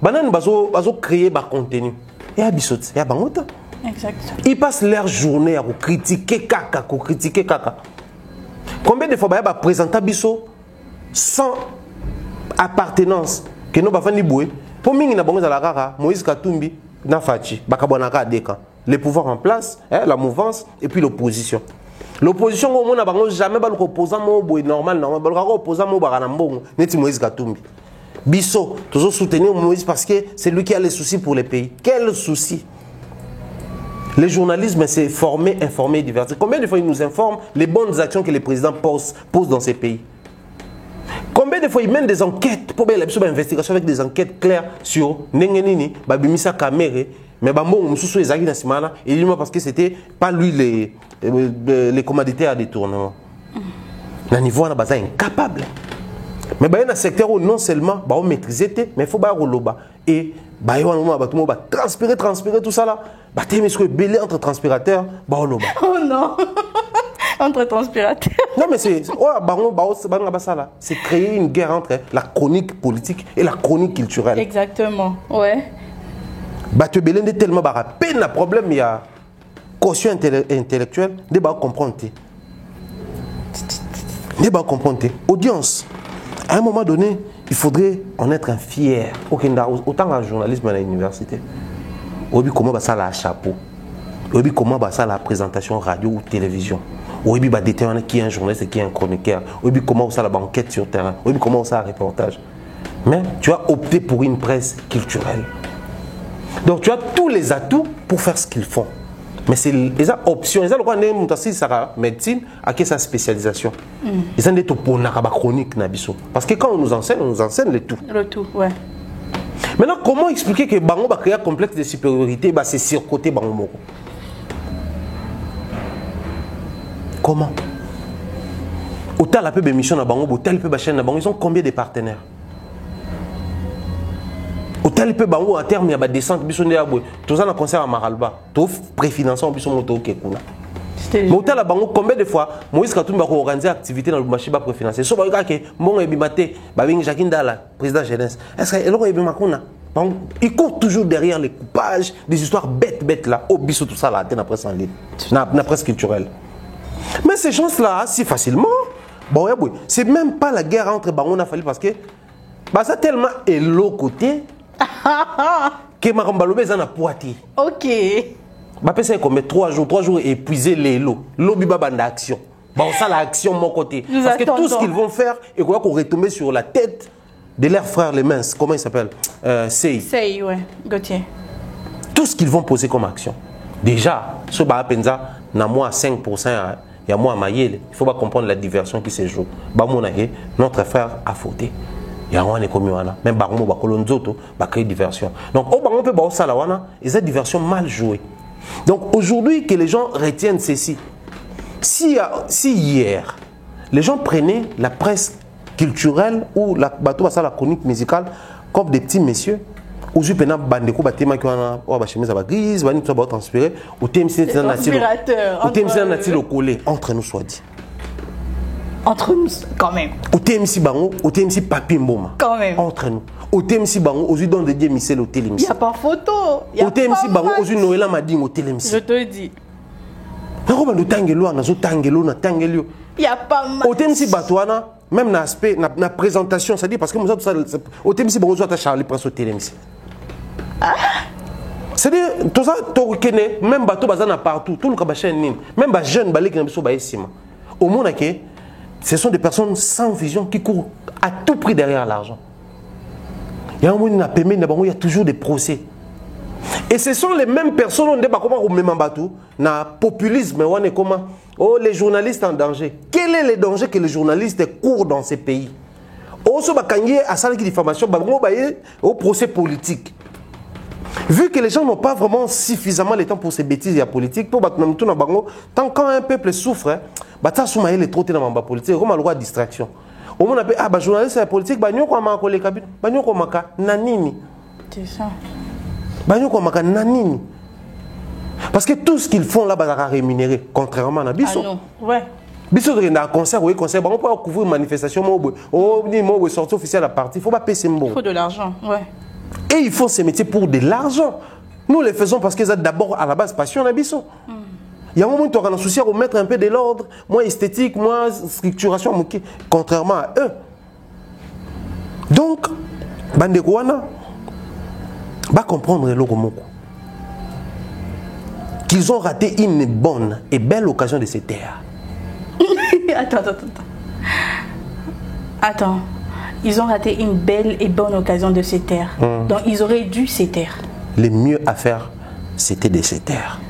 Banan bazo créer ba contenu. Et à Bissot, il y a Bangota. Exact. Ils passent leur journée à critiquer Kaka, Combien de fois il y a présenté Bissot sans appartenance que nous avons fait boué. Pour moi, Moïse Katumbi, Nafachi, Bakabonaka Deka. Les pouvoirs en place, la mouvance et puis l'opposition. L'opposition, on n'a jamais opposant normal, opposant Moïse Katumbi. Bissot, toujours soutenir Moïse parce que c'est lui qui a les soucis pour les pays. Quels soucis? Le journalisme, c'est former, informer, divertir. Combien de fois il nous informe les bonnes actions que les présidents posent dans ces pays? Combien de fois il mène des enquêtes pour une investigation avec des enquêtes claires sur Nengenini, Babimisa Kamere, mais Bambo Moussou et Zagui Nassimana, et il parce que c'était pas lui les commanditaires des tournements. Le niveau est incapable. Mais il y a un secteur où non seulement on maîtrise, mais il faut que et transpirer tout ça là. Belé entre transpirateurs, oh non. Entre transpirateurs. Non mais c'est créer une guerre entre la chronique politique et la chronique culturelle. Exactement. Ouais. Belé est tellement peine problème il y a caution intellectuelle, débat comprendre. Débat comprendre. Audience. À un moment donné, il faudrait en être un fier. Autant en journalisme à l'université. Comment ça la chapeau. Comment ça la présentation radio ou télévision. Déterminer qui est un journaliste et qui est un chroniqueur. Comment ça la banquette sur terrain. Comment ça un reportage. Mais tu as opté pour une presse culturelle. Donc tu as tous les atouts pour faire ce qu'ils font. Mais c'est une option. Ils ont une médecine avec sa spécialisation. Ils ont des chroniques. Parce que quand on nous enseigne le tout. Le tout, ouais. Maintenant, comment expliquer que Bango va créer un complexe de supériorité, c'est surcoté Bango Moko? Comment? Autant la peu d'émissions à Bango, autant peu de chaîne à Bango, ils ont combien de partenaires? Autant peu Bango à terme, il y a des descentes, tout ça dans le concert à Maralba, tout préfinancé en plus au moto Kekuna. Mais autant la Bango, combien de fois Moïse Katoum va organiser activité dans le marché préfinancé? Sauf que mon Ebimate, Jacques Ndala, président jeunesse, est-ce que l'on Ebimakuna? Il court toujours derrière les coupages, des histoires bêtes là, au biseau tout ça là, dans la presse en ligne, dans la presse culturelle. Mais ces gens-là, si facilement, bon, c'est même pas la guerre entre Bango et Fali parce que ça tellement est l'autre côté que Marambalobe est en Poitiers. Ok. C'est comme 3 jours épuisé les lots. L'objet d'action. Ça l'action de mon côté. Parce que tout ce qu'ils vont faire, et qu'on va retomber sur la tête de leurs frères les minces. Comment ils s'appellent? Sey. Sey, ouais. Gauthier. Tout ce qu'ils vont poser comme action. Déjà, ce Penza, n'a moins 5%, il y a moins à Mayele. Il faut pas comprendre la diversion qui se joue. Notre frère a fauté. Il y a un comme même Baromo Bakolonzoto va créer diversion. Donc, au Baromo peut ça la wana, et cette diversion mal jouée. Donc aujourd'hui que les gens retiennent ceci. Si hier les gens prenaient la presse culturelle ou la chronique musicale comme des petits messieurs, aujourd'hui pendant bandeko batema qui ont chemise à grise, bani tout ça transpirer, ou temsi le collé entre nous soit dit. Entre nous quand même. Ou temsi bango, ou temsi papi mboma. Quand même. Entre nous. Au TMC Bango, aux don de Dieu Michel au télémis. Il n'y a pas photo. Au TMC Bango, aux Noël Mading au télémis. Je te dis. Il n'y a pas mal. Au TMC Batouana, même dans l'aspect, dans la présentation, c'est-à-dire parce que nous avons au TMC Bango, nous avons Charlie Prince au télémis. C'est-à-dire, tout ça, même bateau bazana partout, tout le cabachin, même les jeunes balais qui sont ici. Au monde, ce sont des personnes sans vision qui courent à tout prix derrière l'argent. Il y a un moment il y a toujours des procès. Et ce sont les mêmes personnes qui ont dit populisme, les journalistes en danger. Quel est le danger que les journalistes courent dans ces pays? Au procès politique. Vu que les gens n'ont pas vraiment suffisamment le temps pour ces bêtises politiques, tant quand un peuple souffre, il est trop dans la politique, comme le droit de distraction. Au monde appelle journaliste et politique, nanini. C'est ça. Nanini. Parce que tout ce qu'ils font là, va rémunéré, contrairement à Bisso. Ah non, ouais. Bisso de un concert, oui, concert, on peut couvrir une manifestation, on sortie officielle à la partie, il faut pas payer. Il faut de l'argent, ouais. Et ils font ces métiers pour de l'argent. Nous les faisons parce qu'ils ont d'abord à la base passion à Bisso. Il y a un moment où tu auras un souci à remettre un peu de l'ordre, moins esthétique, moins structuration, contrairement à eux. Donc, Bandekouana va comprendre le Romoko qu'ils ont raté une bonne et belle occasion de se taire. Attends. Ils ont raté une belle et bonne occasion de se taire. Donc, ils auraient dû se taire. Le mieux à faire, c'était de se taire.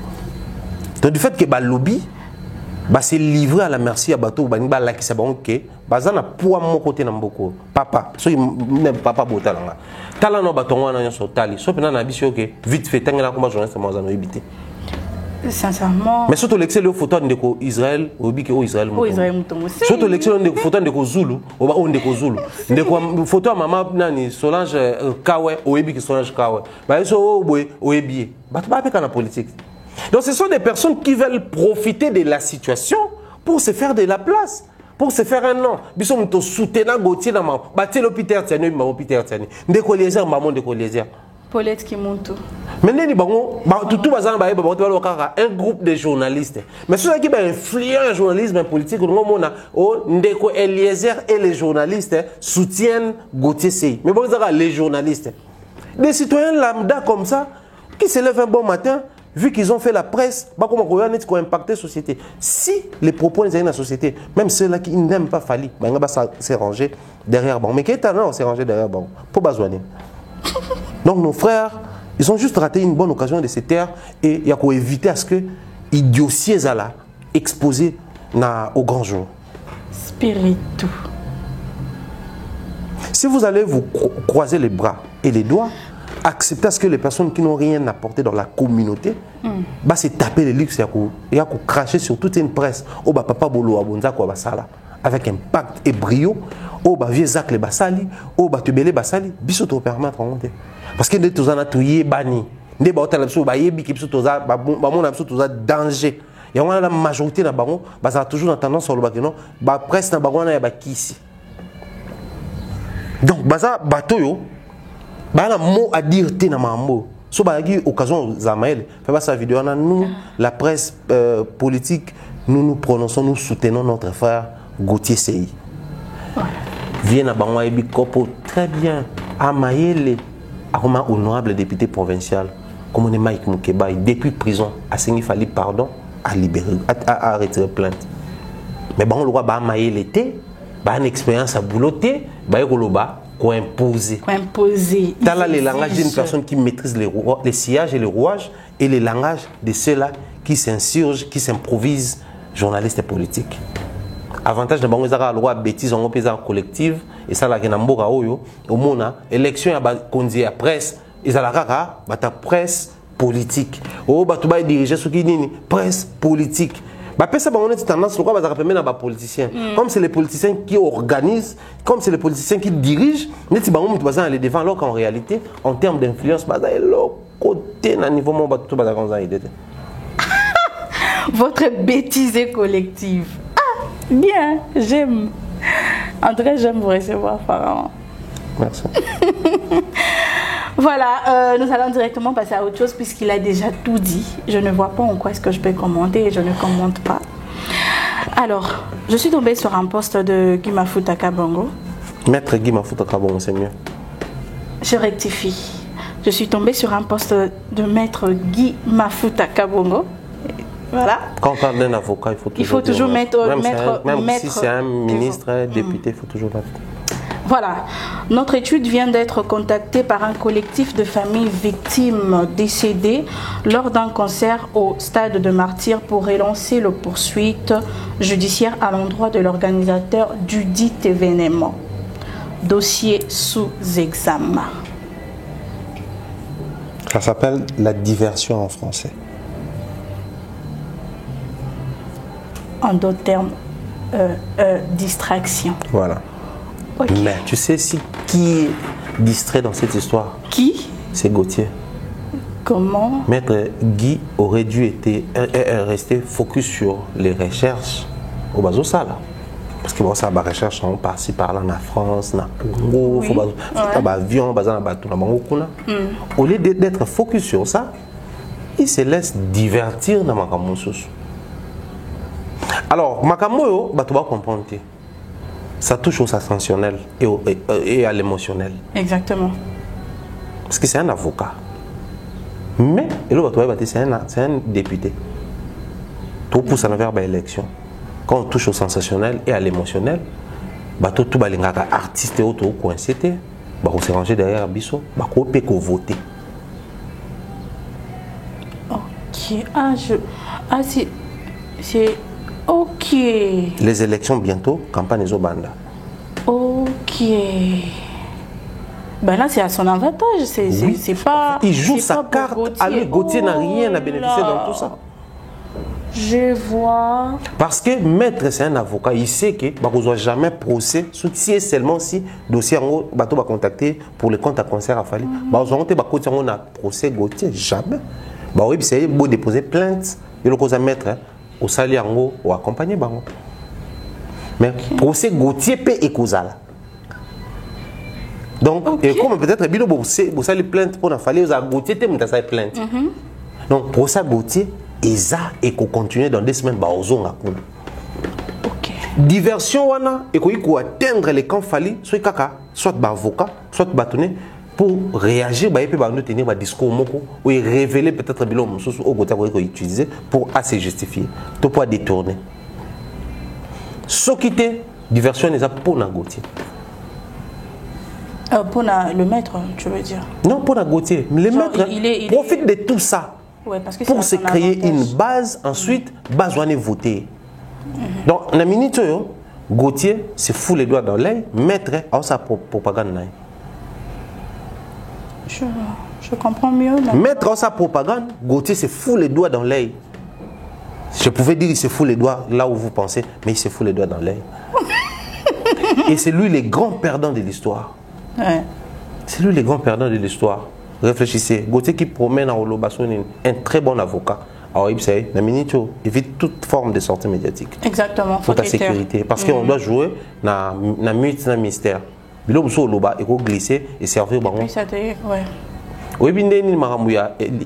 Donc du fait que le lobby s'est livré à la merci à bateau qui s'est bon que bazana pour mon côté dans beaucoup papa so papa botalanga tala no batonga na so tali so pena na biso que vite fait tangela comme journaliste moi zano éviter sincèrement mais surtout l'excellent photo de Israël obi que Israël surtout l'excellent de photo de Zulu oba on de Zulu de photo à maman nani Solange Kawe obi que Solange Kawe ba so oboy oebi ba pas avec la politique. Donc ce sont des personnes qui veulent profiter de la situation pour se faire de la place, pour se faire un nom. Ils sont soutenant Gauthier dans ma bâti l'hôpital tiens ma hôpital tiens de collégiens maman de collégiens Paulette qui monte tout. Maintenant ni bango tout bazan ba un groupe de journalistes. Mais ceux qui influent le journalisme politique Ndeko Eliezer et les journalistes soutiennent Gauthier Sey. Mais bon les journalistes. Des citoyens lambda comme ça qui se lèvent un bon matin. Vu qu'ils ont fait la presse, comment on a impacté la société. Si les propos dans la société, même ceux-là qui n'aiment pas Fali, s'est rangé derrière bon. Mais qui est talent, on s'est rangé derrière bon. Pour besoin. Donc nos frères, Ils ont juste raté une bonne occasion de se taire et il y a qu'à éviter à ce que idioties là exposé au grand jour. Spiritu. Si vous allez vous croiser les bras et les doigts, accepter à ce que les personnes qui n'ont rien apporté dans la communauté, bah c'est taper les luxe, il y a cracher sur toute une presse. Oh bah papa bolo abonza quoi basala avec impact et brio. Oh bah vieux Zach les basali, oh bah tu belé basali, biso te permettre de monter. Parce que nous avons tout bani, nous avons tout yebi qui biso toza ba mon abso toza danger. Il y a la majorité na bango, bah ça a toujours tendance sur le bakeno, bah presse na bango na ya bakisi. Donc baza bateau yo bah un mot à dire t'es na mambo so bah y occasion Zamaël fait pas sa vidéo nous la presse politique nous prononçons nous soutenons notre frère Gauthier Sey vient à bango ebi kopo très bien Amaele Aroma honorable député provincial comme on est Mike Mukeba depuis prison a signé fallu pardon à libérer à retirer plainte mais bon le roi bah Amaele était bah une expérience à boulotter bah yoloba qu'on imposer. Dans là les langages d'une personne qui maîtrise les sillages et les rouages et les langages de ceux-là qui s'insurgent, qui s'improvisent journalistes et politiques. Avantage de bango ezaka loi bêtise en pesa collective et ça la kenamboka oyo au mona élection ya ba konzi ya presse ezalaka ba ta presse politique. Oh ba to ba diriger ce qui nini presse politique. Bah, ça, on a tendance à permettre à politiciens. Comme c'est les politiciens qui organisent, comme c'est les politiciens qui dirigent, on est aller devant, alors qu'en réalité, en termes d'influence, côté d'un niveau mon votre bêtise est collective. Ah, bien, j'aime. En tout cas, j'aime vous recevoir, Pharaon. Merci. Voilà, nous allons directement passer à autre chose puisqu'il a déjà tout dit. Je ne vois pas en quoi est-ce que je peux commenter et je ne commente pas. Alors, je suis tombée sur un poste de Guy Mafuta Kabongo. Maître Guy Mafuta Kabongo, c'est mieux. Je rectifie. Je suis tombée sur un poste de Maître Guy Mafuta Kabongo. Voilà. Quand on parle d'un avocat, il faut toujours mettre même si c'est un ministre, député, il faut toujours mettre. Voilà, notre étude vient d'être contactée par un collectif de familles victimes décédées lors d'un concert au stade de Martyrs pour relancer la poursuite judiciaire à l'endroit de l'organisateur du dit événement. Dossier sous examen. Ça s'appelle la diversion en français. En d'autres termes, distraction. Voilà. Okay. Mais tu sais qui est distrait dans cette histoire? Qui? C'est Gauthier. Comment? Maître Guy aurait dû rester focus sur les recherches au bateau ça là. Parce que bon, ça va recherche en par-ci par-là en France, en Congo, il faut avion, au lieu d'être focus sur ça, il se laisse divertir dans Makamou. Alors, Makamou, tu vas comprendre. Ça touche au sensationnel et à l'émotionnel. Exactement. Parce que c'est un avocat. Mais, c'est un député. Tout pousse en vers l'élection. Quand on touche au sensationnel et à l'émotionnel, tout les artistes et autres coincés, on s'est rangé derrière Bisso, on peut voter. Ok. C'est. Ok. Les élections bientôt, campagne Zobanda. Ok. Ben là, c'est à son avantage. C'est pas. Il joue sa carte. Gauthier. Gauthier n'a rien à bénéficier dans tout ça. Je vois. Parce que maître, c'est un avocat. Il sait que ne doit jamais procès. Si seulement si le dossier va contacter pour le compte à concert à Fali. On a procès Gauthier. Jamais. Oui, c'est beau déposer plainte. Il le cause à mettre. Au saliango ou accompagner bango. Mais procès Gauthier peut écouser. Donc, et comme peut-être bilo vous allez plainte pour la faller aux Gauthier te mutasa plainte. Donc procès Gauthier eza et qu'on continue dans 2 semaines ba ozonga kuna. OK. Diversion wana et qu'on atteindre les camps fali soit kaka soit ba avocat soit bâtonné pour réagir bah peut nous tenir un discours moko ou révéler peut-être bilo mususu au côté qu'on utiliser pour assez justifier tout pour détourner ce qui était diversion n'est pas pour Gauthier Pour le maître, tu veux dire? Non, pour la Gauthier. Le maître profite de tout ça parce que pour se créer une base. Ensuite, base on est voté. Donc, dans la minute, Gauthier se fout les doigts dans l'œil, maître a sa propagande. Je comprends mieux. Maître a sa propagande, Gauthier se fout les doigts dans l'œil. Je pouvais dire il se fout les doigts là où vous pensez, mais il se fout les doigts dans l'œil. Et c'est lui le grand perdant de l'histoire. Ouais. C'est lui le grand perdant de l'histoire. Réfléchissez. Gauthier qui promène en Olobason un très bon avocat. Alors, il évite toute forme de sortie médiatique. Exactement. Pour ta sécurité. Parce qu'on doit jouer dans le mystère. Il faut glisser et servir. Et puis ça te dit, ouais. Oui,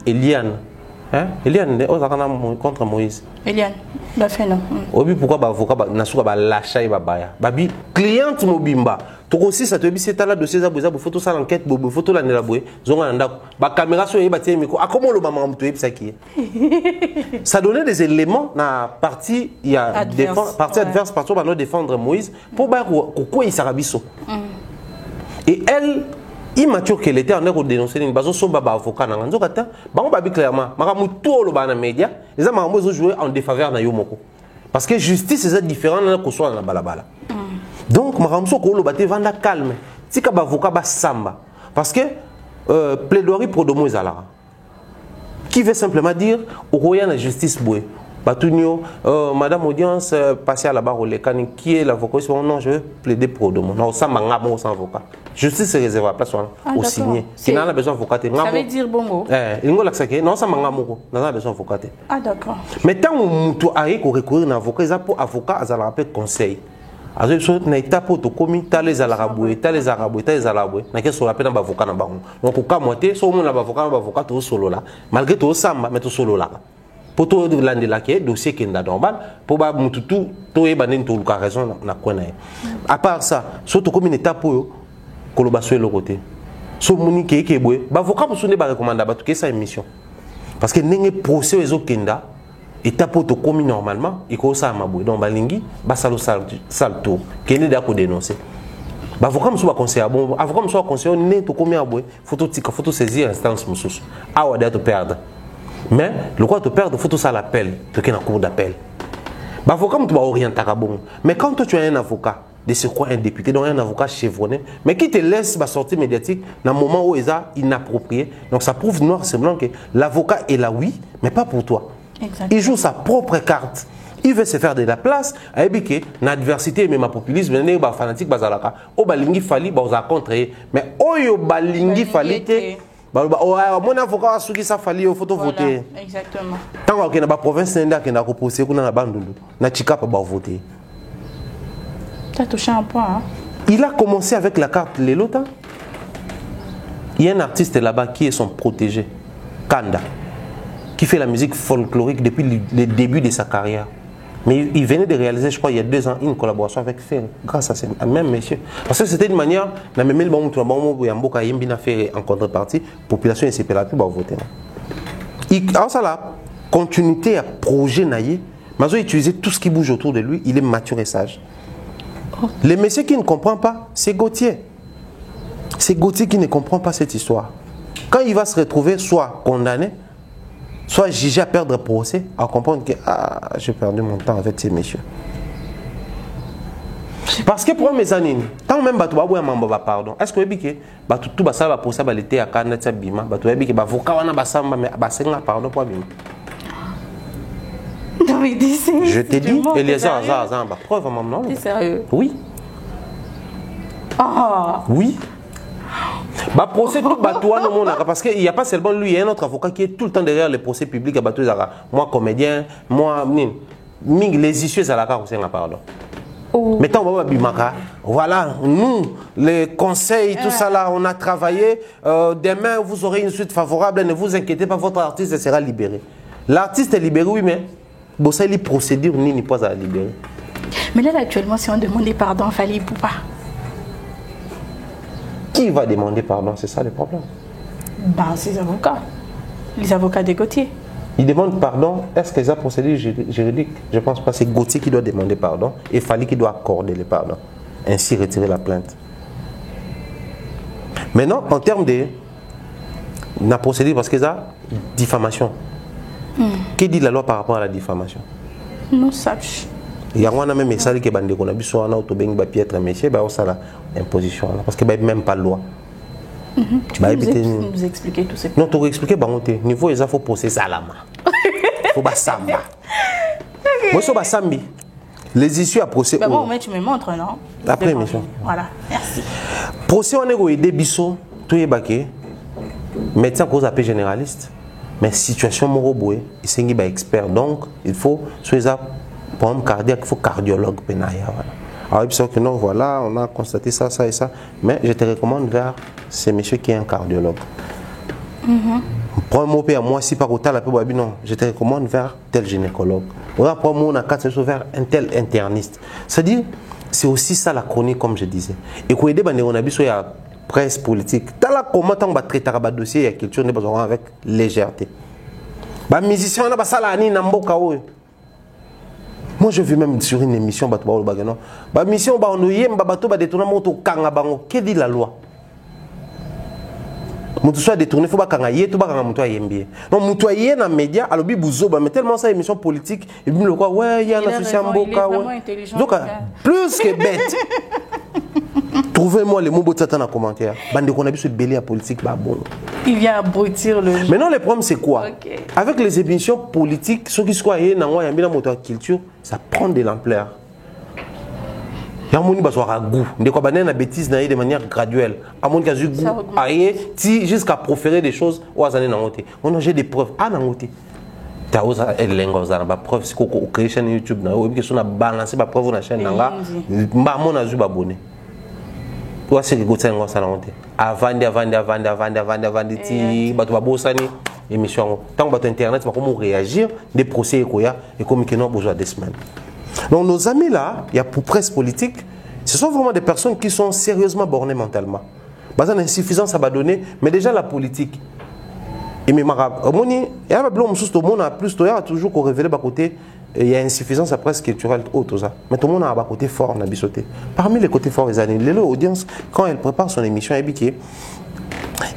Eliane. Eliane, contre Moïse. Eliane, bah fait non. Oui, pourquoi l'avocat n'a lâché et babaya. Babi, cliente mobimba. Tu aussi ça te dit c'est là dossier za boza photo ça l'enquête bobo photo la nelaboué. Zonga ndako. Ba caméra sur yeba tie micro. A comment le maman tu ça qui ça donnait des éléments na partie il y a partie adverse partout va nous défendre Moïse pour ba quoi il sarabiso. Et elle immature qu'elle était en train de dénoncer une base sur baba avocat na nzo kata ba on ba bi clairement makamu tout le ba na média les amamo zo jouer en défaveur na yo moko parce que justice c'est différent na ko soit na balabala. Donc makamso ko lo bate vanda calme tika ba avocat ba samba parce que plaidoirie pour domo ezala qui veut simplement dire au royaume la justice boué Batunio, madame audience, passez à la barre au Lekani, qui est l'avocat? Non, je veux plaider pour domo. Non, ça m'a ngamo sans avocat. Justice est réservée à la place au signé. Qui n'a pas besoin d'avocat. Ça veut dire bon mot. Non, ça m'a ngamo. N'a pas besoin d'avocat. Ah d'accord. Mais tant que tu as recourir à un avocat, ça pour avocat, ça leur appelle conseil. Alors, je n'ai pas de commis, tu as les araboués, tu as les araboués, tu as les araboués. Tu as les araboués, tu as les araboués. Donc, au cas où tu as un avocat, tu es solo là. Malgré tout ça, tu es solo là. Pour tout le monde, dossier qui est normal, pour tout, tu as raison. À part ça, surtout comme une étape pour que le côté. Si vous avez un avocat, vous avez recommandé que ça émission. Parce que les procès aux Kenda, étape pour tout commis normalement, il faut ça maboué. Donc, balingi, basalo sal tour, qui est d'accord dénoncer. Avocat monsieur conseiller bon avocat monsieur conseiller né to commis aboué, photo saisir instance monsieur. Ah ouais d'être perdre. Mais le quoi te perdre, faut tout ça l'appel, tu es en cours d'appel. L'avocat, tu vas orienter à bon. Mais quand toi, tu as un avocat, de ce quoi un député, donc un avocat chevronné, mais qui te laisse la sortie médiatique dans le moment où il est inapproprié, donc ça prouve noir c'est blanc que l'avocat est là, oui, mais pas pour toi. Exactement. Il joue sa propre carte. Il veut se faire de la place, et bien que l'adversité, même ma populisme, les fanatiques, au balingi fali, bah contre, mais au balingi fali. Mon avocat a souki ça fallait photo voter. Exactement. Tant que na province nda que na reposer kuna na bandulu na chika pa voter. Tu as touché un point. Hein? Il a commencé avec la carte Lelota. Il y a un artiste là-bas qui est son protégé, Kanda, qui fait la musique folklorique depuis le début de sa carrière. Mais il venait de réaliser, je crois, il y a 2 ans, une collaboration avec Ferre, grâce à ce même monsieur. Parce que c'était une manière, en contrepartie, la population est la plus voter. Alors ça là, continuité à projet naïe, mais il utilisé tout ce qui bouge autour de lui, il est mature et sage. Le monsieur qui ne comprend pas, c'est Gauthier. C'est Gauthier qui ne comprend pas cette histoire. Quand il va se retrouver soit condamné, soit jugé à perdre procès, à comprendre que j'ai perdu mon temps avec ces messieurs. Parce que pour mes amis, tant même tu vas pardon, est-ce que tout va procès à l'été à Canada, Bima, tu vas dire que pardon pour Bima. Je t'ai dit, Eliezer Azar, preuve maman. T'es sérieux? Oui. Oui. Procès tout batoua no monde parce qu'il n'y a pas seulement lui, il y a un autre avocat qui est tout le temps derrière les procès publics à Batouazara. Moi comédien, moi les issues à la carte c'est un pardon. Mais tant on va bimaka, voilà, nous les conseils tout ça là, on a travaillé. Demain vous aurez une suite favorable, ne vous inquiétez pas, votre artiste sera libéré. L'artiste est libéré oui mais bon ça les procédures ni pas à libérer. Mais là actuellement si on demandait pardon, fallait ou pas. Qui va demander pardon? C'est ça le problème. C'est les avocats. Les avocats des Gauthier. Ils demandent pardon. Est-ce qu'ils ont procédé juridique? Je pense pas. C'est Gauthier qui doit demander pardon et Fali qui doit accorder le pardon. Ainsi retirer la plainte. Maintenant, en termes de la procédure, parce que ça, diffamation. Que dit la loi par rapport à la diffamation? Non, sache. Il y a un même message qui est bandé qu'on a vu sur un auto beng ba piètre monsieur ba ça la imposition parce que ba même pas loi. Tu peux nous expliquer tout ça? Non, tu peux expliquer ba monter niveau il faut processer à la main. Faut ba samba. Moi so ba sambi. Les issues à procès. Bah bon, mais tu me montres non? Après émission. Voilà, merci. Procès on est go aider biso tout est baqué. Médecin cause appel généraliste. Mais situation moroboué, il s'est un expert donc il faut soit ça problème cardiaque, il faut cardiologue pénaya voilà. Alors il faut que non voilà, on a constaté ça et ça, mais je te recommande vers ce monsieur qui est un cardiologue. Prends un mot à moi si par autant la peu non, je te recommande vers tel gynécologue. On a prendre mon acte vers un tel interniste. C'est-à-dire c'est aussi ça la chronique comme je disais. Et qu'on aider on a vu sur la presse politique. T'as là comment on va traiter un dossier, il y a quelque chose n'est pas avec légèreté. Bah musicien on a pas ça là ni namboka. Moi je vis même sur une émission bah mission bah on y bateau bah détourner moto kanga bango. Que dit la loi? Moto soit détourné faut pas kanga yé tout pas kanga moto yembie. Non moto yé na média alobi buzo bah mais tellement ça émission politique et puis le quoi ouais il y a un associé mboka ouais. Donc plus que bête. Trouvez-moi les mots de en commentaire. Bande qu'on a vu ce belé à politique bah bon. Il vient abrutir le jeu. Maintenant le problème c'est quoi? Avec les émissions politiques, ceux qui sont dans culture, ça prend de l'ampleur. Il y a un monde qui a goût. Des quoi banane bêtise de manière graduelle. Un monde qui a eu goût jusqu'à proférer des choses aux années nangote. On a des preuves à nangote. Tu as osé des preuves c'est qu'on crée chaîne YouTube na ou bien que on a balancé ba preuve na chaîne nanga. Mba mon azu ba bonné. Toi c'est que goûter ngo ça nangote. Avant ti ba to ba bosani émission. Tant que internet va comment réagir des procès et comme que non besoin des semaines. Donc nos amis là, il y a pour presse politique, ce sont vraiment des personnes qui sont sérieusement bornées mentalement. Bah, une insuffisance à donner, mais déjà la politique. Et mais il y a plus toujours qu'on révèle à côté, il y a insuffisance à presse culturelle tout ça. Mais tout le monde a un côté fort, on a bisoté. Parmi les côtés forts des années, l'audience quand elle prépare son émission,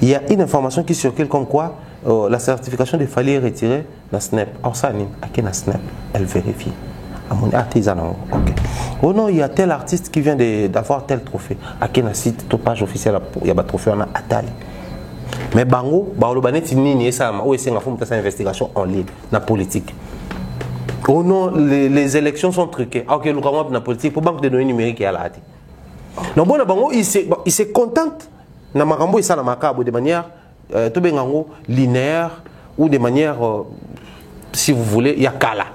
il y a une information qui circule comme quoi la certification de Fali est retirée dans Snap. Alors ça, à qui dans Snap, elle vérifie. Okay. Oh non, il y a tel artiste qui vient d'avoir tel trophée. À quel site, toute page officielle, il y a un trophée en Atali. Mais Bango, ça une investigation en ligne, dans la politique. Oh non, les élections sont truquées. Ok, le dans la politique, pour banque de données numériques, il y a la. Donc, bon, Bango, il se contente de manière linéaire ou de manière, si vous voulez, il y a Kala.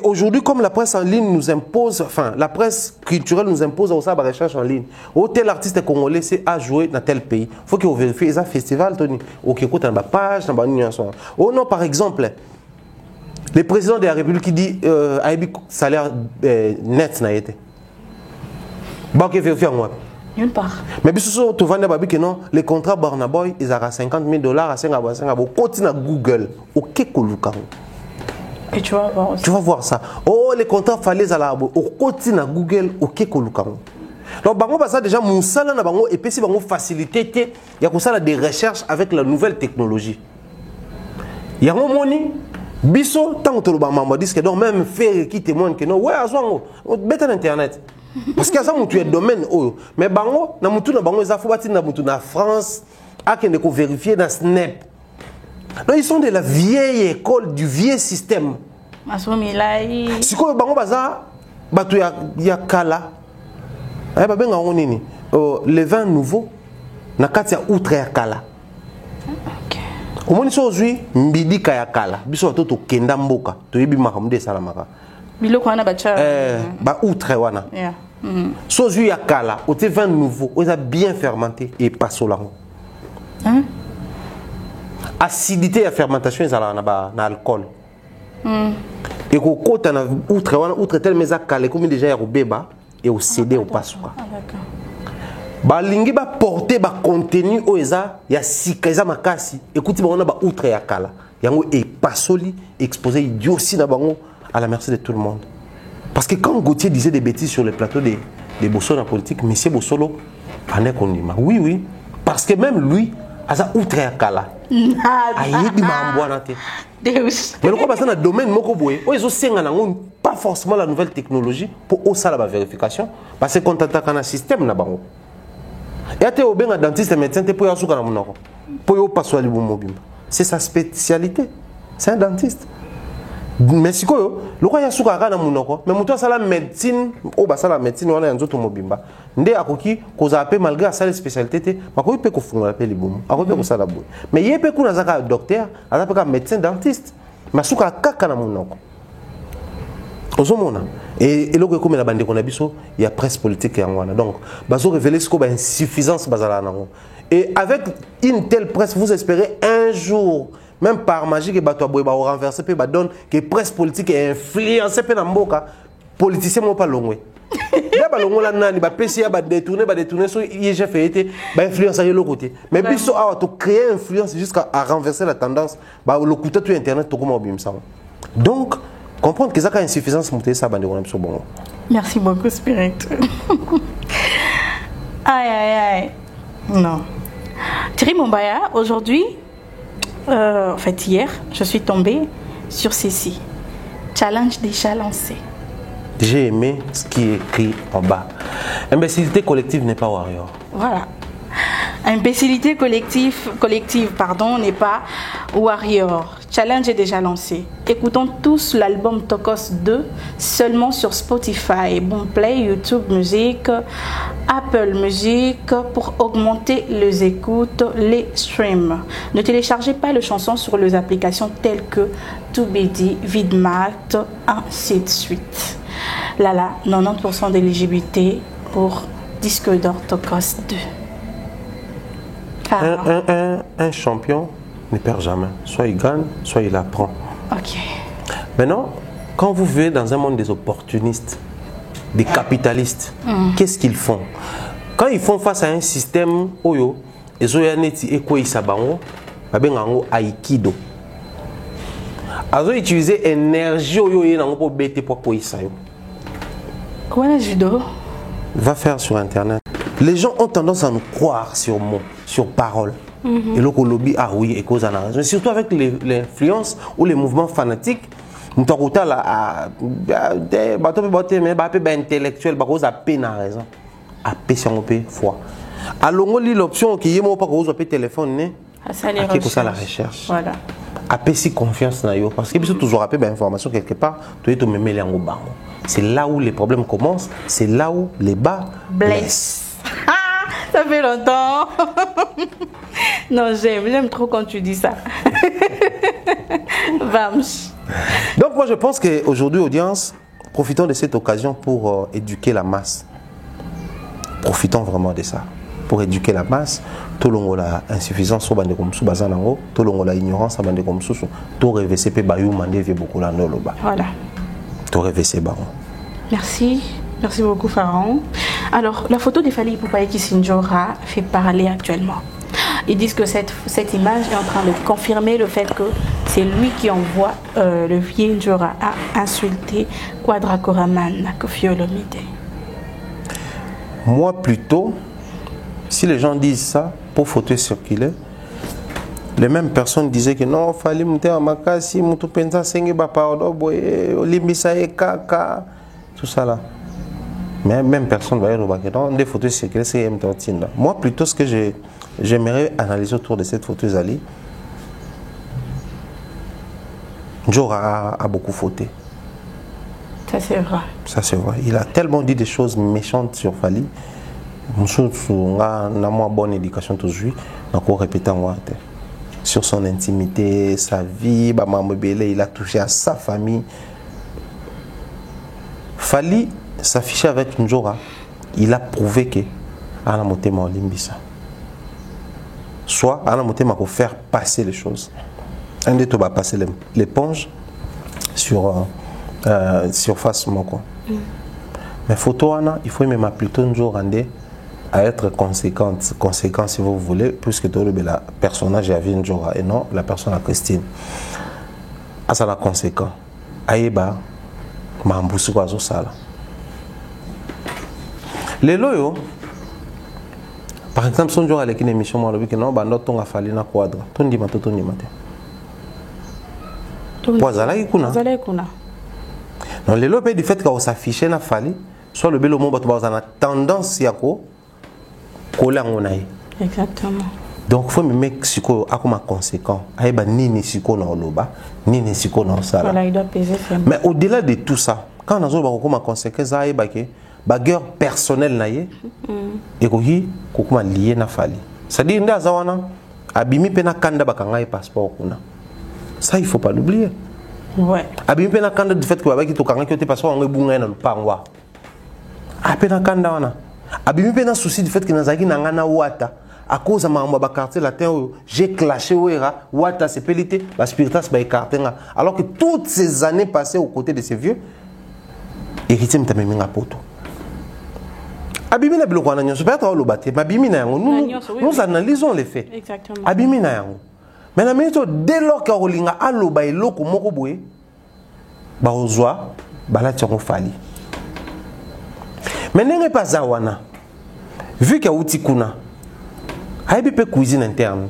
Aujourd'hui, comme la presse en ligne nous impose, enfin, la presse culturelle nous impose aussi la recherche en ligne. Ou tel artiste congolais c'est à jouer dans tel pays. Il faut qu'il vérifie les festivals, Tony. Ou qu'il écoute dans la page, dans la nuance. Oh non, par exemple, le président de la République qui dit salaire net n'a été. Bon, qu'il vérifie en moi. Nulle part. Mais bien sûr, tu vois que non, les contrats Barnaboy, ils ont $50 000 à 5 à côté de Google. Ok, et tu vas voir aussi. Tu vas voir ça. Oh, les contrats fallait à la au côté de Google, ok, Kolukango. Donc, bango ça déjà mon salaire na bango et puis si bango facilité, il y a comme ça des recherches avec la nouvelle technologie. Il y a un moni biso tant que le bango dit que donc même faire qui témoigne que non ouais azwango bête internet. Parce que ça mon tu es domaine oh mais bango na mutu na bango za faut bâtir na mutu na France a que ne vérifier dans Snap. Donc ils sont de la vieille école, du vieux système. Si quoi bango baza, batu ya kala. Les vins nouveaux, na kati ya outre ya kala. Au moins ils aujourd'hui mbidika ya kala. Biso to kenda mboka, to yebi makamde salamaka. Biloko wana bacha. Ba outre wana. Yeah. Sozu ya kala, au te vin nouveau, ils a bien fermenté et pas solango. Hein? Acidité et fermentation ils ont na alcool. Et ko kota na outre tel mais calé comme déjà ya beba et au cédé au pasuka. Ba lingi ba porter ba contenu oeza ya sika makasi. Écoutez ba ba outre ya kala. Yango e pasoli exposé idiotie na bango à la merci de tout le monde. Parce que quand Gauthier disait des bêtises sur le plateau des Bossolo en politique, monsieur Bossolo, oui, Parce que même lui, asa outre kala. Ayebi mamboana te. Deus. Mais le quoi dans le domaine moko boye, ils ont pas forcément la nouvelle technologie pour ça la vérification parce que quand attaque un système na bango. Et ate obenga dentiste médecin te pour yasuka na munoko. Pour yo passer libo mobimba. C'est sa spécialité. C'est un dentiste. Mais si quoi le quoi yasuka kana munoko, mais muto sala médecine, o ba sala médecine wana nzoto mobimba. Nde akoki koza pe malgré sa spécialité te, makoki pe ko fungola pe libo. Akoki ko sala boye. Mais yé kuna zaka docteur, ala pe ka médecin dentiste. Masuka kaka na munoko. Ozomona. Et le comme la bande qu'on a biso, il y a presse politique et en donc bazo révéler ce qu'on a insuffisance bazala nango. Et avec une telle presse, vous espérez un jour, même par magie que bato aboy ba renverser pe ba donne que presse politique est influencée pe na mboka, politicien mo pas longwe. Là ba longo la nani ba PCA ba détourner so IGF été ba influencer le côté. Mais biso a to créer influence jusqu'à renverser la tendance, ba le côté tout internet to comme obimsa. Donc comprendre que ça a insuffisance monter ça bande on bon. Merci beaucoup Spirit. Aïe. Non. Thierry Mombaya, aujourd'hui en fait hier, je suis tombée sur ceci. Challenge déjà lancé. J'ai aimé ce qui est écrit en bas. Imbécilité collective n'est pas warrior. Voilà. Imbécilité collective n'est pas warrior. Challenge est déjà lancé. Écoutons tous l'album Tokos 2 seulement sur Spotify, Boomplay, YouTube Music, Apple Music pour augmenter les écoutes, les streams. Ne téléchargez pas les chansons sur les applications telles que Tubedi, Vidmat, ainsi de suite. Là, 90% d'éligibilité pour disque d'or Tokos 2. Un champion ne perd jamais. Soit il gagne, soit il apprend. Ok. Maintenant, quand vous vivez dans un monde des opportunistes, des capitalistes, qu'est-ce qu'ils font? Quand ils font face à un système, oyo, ils ont aikido. Ils ont utilisé l'énergie pour bêter pour Koïsayo. Comment le judo? Va faire sur internet. Les gens ont tendance à nous croire sur mots, sur parole. Et le lobby, ah oui, et cause en a raison. Surtout avec l'influence ou les mouvements fanatiques, nous avons des intellectuels, qui ont peine à raison. À peine foi. Alors, l'option qui est pas cause de téléphone, c'est la recherche. Voilà. À si confiance parce que tu toujours appelé information quelque part, tu es tout même les en c'est là où les problèmes commencent, c'est là où les bas blessent. Ça fait longtemps. Non, j'aime trop quand tu dis ça. Vamos. Donc moi je pense qu'aujourd'hui, audience, profitons de cette occasion pour éduquer la masse. Profitons vraiment de ça. Pour éduquer la masse, tout le monde a insuffisance sur bande comme sous bazanango, tout le monde a ignorance à bande comme sous, tout RVCP bayou mandé vie beaucoup là noloba. Voilà. Tout RVC baron. Merci beaucoup Pharaon. Alors la photo de Fally Ipupa Kisinjora fait parler actuellement. Ils disent que cette image est en train de confirmer le fait que c'est lui qui envoie le vieux Njora à insulter Quadra Koraman à Koffi Olomide. Moi plutôt, si les gens disent ça pour photo circuler, les mêmes personnes disaient que non, Fally Mute Amakasi, Mutu Penza Senge Bapao, Limbisa et Kaka, tout ça là. Mais même personne va dire que non, des photos circulées, c'est M13. Moi plutôt, ce que j'aimerais analyser autour de cette photo, Zali, Njora a beaucoup fauté. Ça c'est vrai. Ça c'est vrai. Il a tellement dit des choses méchantes sur Fally. On a une bonne éducation toujours. On a répété sur son intimité, sa vie, il a touché à sa famille. Fally s'afficher avec Njora. Il a prouvé que Ana Motema Olimbisa. Soit Ana Motema pour faire passer les choses. Un des deux va passer l'éponge sur surface moko. Mais photo Ana, il faut même plutôt Njora à être conséquent si vous voulez, puisque tout le personnage est Njora et non la personne à Christine. À ça la conséquent. Aïba, Mambusu Kwazo Sala. Les loyaux, Par exemple, si on a une émission, on a fallu na quadra. On dit matin. Poisala ikuna. Non, les lopes du fait qu'on s'affiche na fali, soit le bel moment on a tendance à coller en onaï. Exactement. Donc il faut me mettre siko akoma conséquent. Aïba nini siko na oloba, nini siko na sala. Voilà, il doit peser. Mais au-delà de tout ça, quand on a zo ba koma conséquence aïba ke bagueur personnel na ye et koki kokuma lié na fali. C'est-à-dire nda zawana abimi pena kanda bakanga passeport kuna. Ça il faut pas l'oublier. Ouais. Abimi pena kanda du fait que babaki to kanga ki passeport on bunga na lupangwa. A pena kanda wana. Abimi pena souci du fait que nazaki nangana wata à cause de ma quartier latin j'ai clashé wata c'est pelité la spiritas ba écarté alors que toutes ces années passées aux côtés de ces vieux héritier mtame minga poto. Abimi na biloko na nyonso peut-être lo baté abimi na yango nous analysons les faits. Exactement. Abimi na yango. Mais la minute dès lors que rolinga aloba eloko moko boye ba ozwa bala tiongo fali. Mais n'est pas zawana. Vu qu'il y a outil kuna aibi pe cuisine interne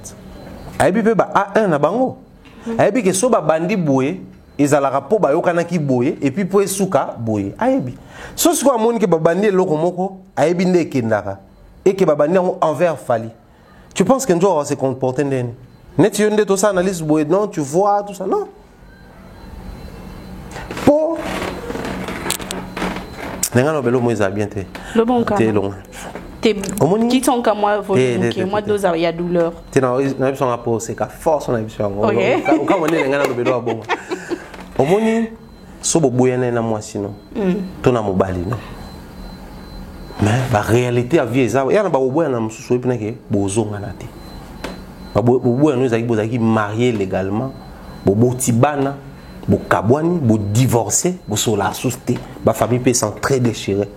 aibi pe ba A1 na bango aibi ke so ba bandi boye ezalaka po ba yokana ki boye et puis po esuka boye aibi so siko amoni ke ba bandi eloko moko aibi nde kendaka et que ba bandi envers fali. Tu penses qu'un jour on va se comporter ndeni net yo nde to ça analyse boye non tu vois tout ça non po nenga no belo moïse bien te le bon cas long qui sont comme moi moi deux il y a douleur tu n'as pas rapport c'est qu'à force on a vu ça quand on est ngana lobedo abonga omoni so boboyana na moi sinon to na mobali non mais la réalité a vie ça ya na ba boboyana mususu epina ke bozonga na te ba boboyana nous aki marié légalement bobotibana bokabwani bo divorcer bo sola souste ba famille peut s'en très déchirée.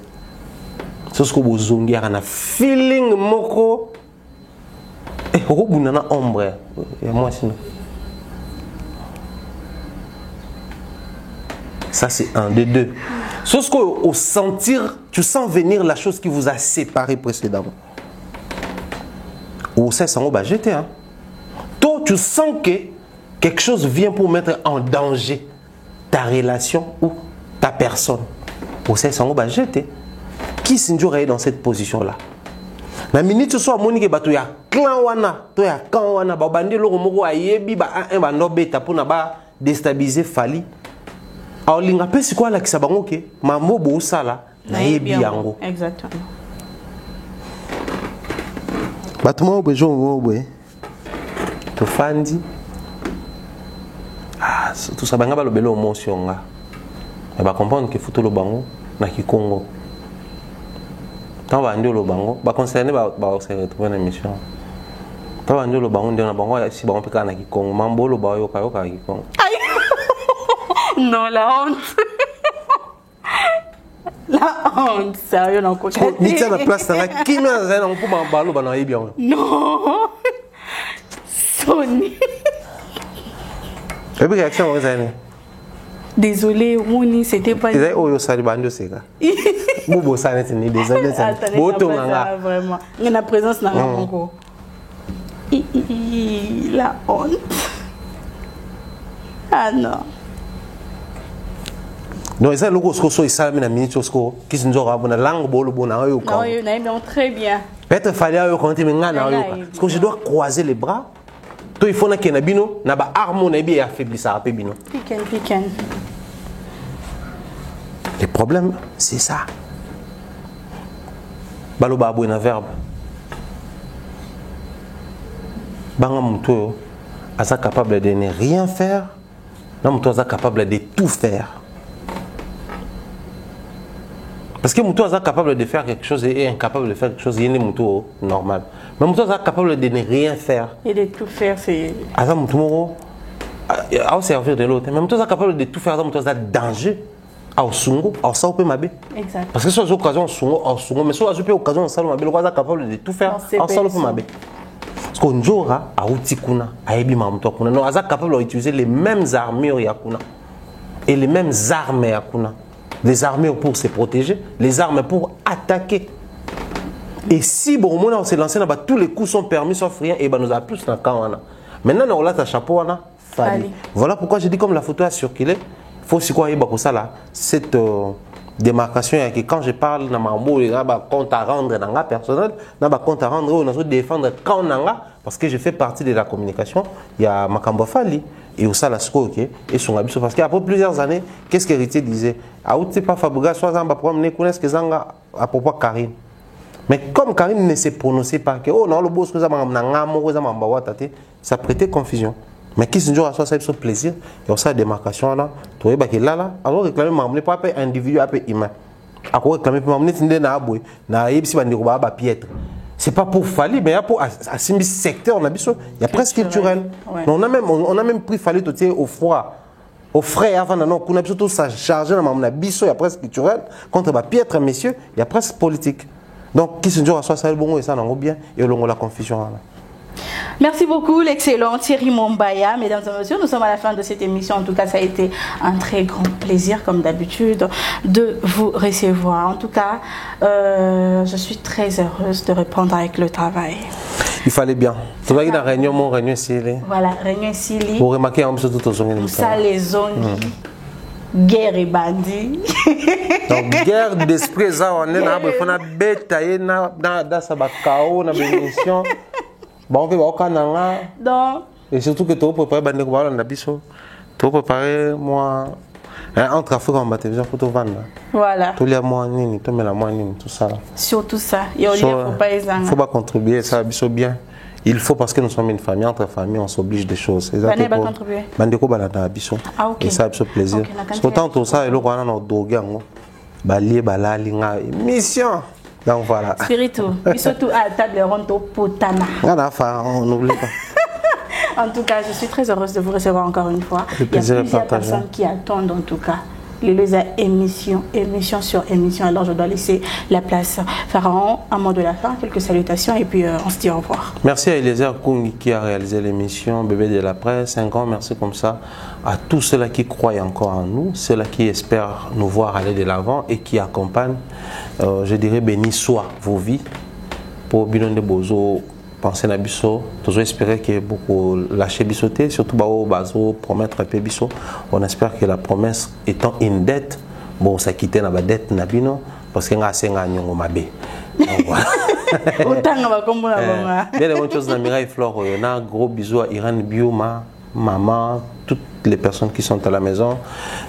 C'est ce que vous avez un feeling moko. Et vous avez un ombre. Moi sinon. Ça c'est un des deux. C'est ce que au sentir, tu sens venir la chose qui vous a séparé précédemment. Ou c'est ça on va jeter hein. Toi tu sens que quelque chose vient pour mettre en danger ta relation ou ta personne. Ou c'est ça on va jeter. Qui s'injure dans cette position-là? La minute ce soit monique bato ya clan wana, to ya kan wana ba bandi lo moko ayebi ba un ba no beta pour na ba déstabiliser fali. A olinga pesi kwa la kisabango ke mambo bo sala na yebi yango. Exactement. Bato mo bejo mo boye. To fandi. Ah, tout ça banga ba lo belo emotion nga. Et ba comprendre que photo lo bango na Kikongo. Quand on va dire le bango, on va concerner se retrouver dans l'émission. Quand on va dire le bango, on bango si on peut faire un Kikongo, mambo le bango yoka Kikongo. Non la honte. La honte, sérieux non quoi. Ni tiens la place là, qui m'a dit on peut m'emballer au bango bien. Non. Sony. Et puis réaction on va désolé, Mouni, c'était pas. Ils ont eu ça du bando c'est ça. Bobo ça n'est ni désolé ça. Boto nganga. Vraiment. Il y a la présence dans mon corps. La honte. Ah non. Non, ça le gros so ça mais na minute so qui se njora bona langue bolo bona yo ka. Non, il y a très bien. Peut-être fallait yo compter mais ngana yo. Parce que je dois croiser les bras. Toi il faut na kena bino na ba arme na bi affaibli ça pe bino. Piquen. Le problème, c'est ça. Baloba abou na verbe. Banga muto asa capable de ne rien faire. Non muto asa capable de tout faire. Parce que muto asa capable de faire quelque chose et incapable de faire quelque chose, il est muto normal. Mais muto asa capable de ne rien faire. Et de tout faire, c'est. Asa muto moro a servir de l'autre. Mais muto asa capable de tout faire, asa muto asa danger. Au sungo, au sao pe mabe. Exact. Parce que sur l'occasion sungo, mais sur l'occasion salo mabe, le roi est capable de tout faire au sao pe mabe. Parce qu'on jouera à outikuna, à ebi mamto kuna. Non, asa capable d'utiliser les mêmes armures yakuna et les mêmes armes yakuna. Les armures pour se protéger, les armes pour attaquer. Et si bon, on s'est lancé, tous les coups sont permis, sauf rien, et nous a plus dans le camp. Maintenant, on a ta chapeau, on a fallu. Voilà pourquoi je dis, comme la photo a circulé, il faut aussi quoi, cette démarcation, que quand je parle, dans ma mot, il y a un compte à rendre dans la personnel, il y a un compte à rendre, on a défendre quand on a, parce que je fais partie de la communication, il y a Makambo Fali. Et au Salasco, ok, et son habit, parce qu'après plusieurs années, qu'est-ce qu'Héritier disait? Ah, tu sais pas Fabouga, soit Zamba, pour me connaître que Zanga à propos de Karine. Mais comme Karine ne se prononçait pas, que oh non, le boss, ça prêtait confusion. Mais qui se joue à soi, ça a plaisir, il y a ça démarcation là, tu vois, que là, alors réclamer mamne, pas un individu, un peu humain. À quoi réclamer pour mamne, c'est un aboué, n'a yébsi bandirouba, piètre. C'est pas pour Fali, mais pour un secteur, il y a presque culturel. Ouais. On a même pris Fali au froid, au frais avant qu'on a surtout chargé dans la bisso, il y a presque culturel. Contre piètre, messieurs, il y a presque politique. Donc, qui se dit à soi, ça bon et ça n'a bien, et on a la confusion là. Merci beaucoup, l'excellent Thierry Mombaya. Mesdames et messieurs, nous sommes à la fin de cette émission. En tout cas, ça a été un très grand plaisir, comme d'habitude, de vous recevoir. En tout cas, je suis très heureuse de reprendre avec le travail. Il fallait bien. Tu vois, il y a une réunion, mon réunion ici. Voilà, réunion ici. Pour remarquer un peu tout aux zones. Ça, les zones. Guerre et bandit. Donc, guerre d'esprit, ça, on est là, on a bétaillé dans sa bacao, dans la bénédiction. Bon, donc, et surtout que tu as préparé Bandeko dans la biso. Tu as préparé moi entre Afrique en télévision pour te vendre. Voilà. Tout les mois nini, tout la mois nini, tout ça. Surtout ça. Il faut pas contribuer ça biso bien. Il faut parce que nous sommes une famille, entre familles, on s'oblige des choses. Exactement. contribuer. Bandeko balada biso. Ah ok. Et ça biso plaisir. Parce qu'autant tout ça et le roi na dogué ngo. Balié balalinga mission. Donc voilà. Spirituel. Et surtout à table ronde au potana. On n'oublie pas. En tout cas, je suis très heureuse de vous recevoir encore une fois. Il y a plusieurs personnes qui attendent en tout cas. Les émission sur émission. Alors je dois laisser la place. Pharaon, un mot de la fin, quelques salutations et puis on se dit au revoir. Merci à Eliezer Koungi qui a réalisé l'émission Bébé de la presse. Un grand merci comme ça à tous ceux-là qui croient encore en nous, ceux-là qui espèrent nous voir aller de l'avant et qui accompagnent. Je dirais béni soit vos vies pour Binon de Bozo. Penser à Bisso, toujours espérer que beaucoup lâcher Bissoté, surtout Bazo promettre un peu Bisso. On espère que la promesse étant une dette, bon, ça quitte la dette Nabino parce que nga senga nyongo mabe. Autant on va comprendre. Bien les bonnes choses dans Mireille Flore, on a un gros bisou à Irène Bioma, maman, toutes les personnes qui sont à la maison.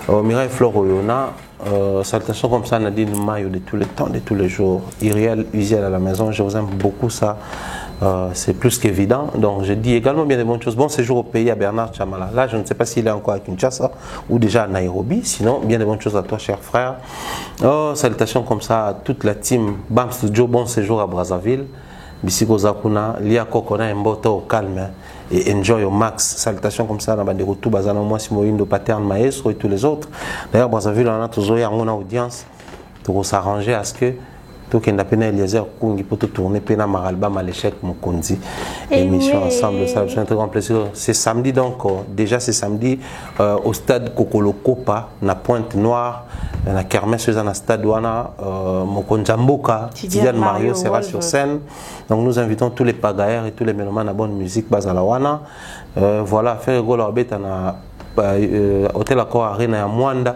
Mireille Flore, on a salutations comme ça, Nadine Mayo de tous les temps, de tous les jours. Iriel Uziel à la maison, je vous aime beaucoup ça. C'est plus qu'évident. Donc je dis également bien des bonnes choses. Bon séjour au pays à Bernard Chamala. Là, je ne sais pas s'il est encore à Kinshasa ou déjà à Nairobi. Sinon, bien des bonnes choses à toi, cher frère. Salutations comme ça à toute la team Bam Studio. Bon séjour à Brazzaville. Bisiko Zakuna, Lia Kokona, Mboto au calme et enjoy au max. Salutations comme ça à Bandeko tout Bazana, moi, Simoïndo, Paterne, Maestro et tous les autres. D'ailleurs, Brazzaville, on a toujours eu une audience pour s'arranger à ce que tout qui n'a pas Eliezer Koungi pour tout tourner pena Maralbam à l'échec Mukundi émission ensemble ça c'est un très grand plaisir. C'est samedi donc déjà c'est samedi au stade Kokolo Kopa na Pointe Noire na kermesse dans le stade Wana Mokonjamboka Tidiane Mario sera sur scène. Donc nous invitons tous les pagailleurs et tous les mélomanes à bonne musique Bazala Wana. Voilà faire rigolo arbeta na hôtel Accor Arena ya Mwanda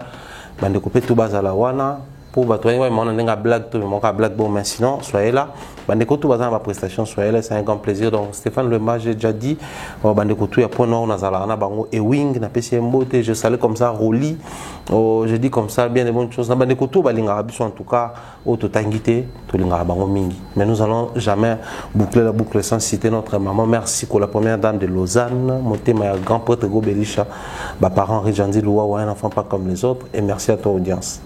bande couper tout Bazala Wana. Pour batoyer ouais mon a blague tout mon blague bon mais sinon soyez là bandeko tout bazan ma prestation soyez là c'est un grand plaisir. Donc Stéphane Lemar j'ai déjà dit bandeko tout ya point nord nazala na bango e wing na PCM beauté je salue comme ça Roli je dis comme ça bien des bonnes choses na bandeko tout balinga biso en tout cas au totangité to linga bango mingi mais nous allons jamais boucler la boucle sans citer notre maman merci pour la première dame de Lausanne monté ma grand prêtre Gobelisha ba parents Rijandi Loua ou un enfant pas comme les autres et merci à toi audience.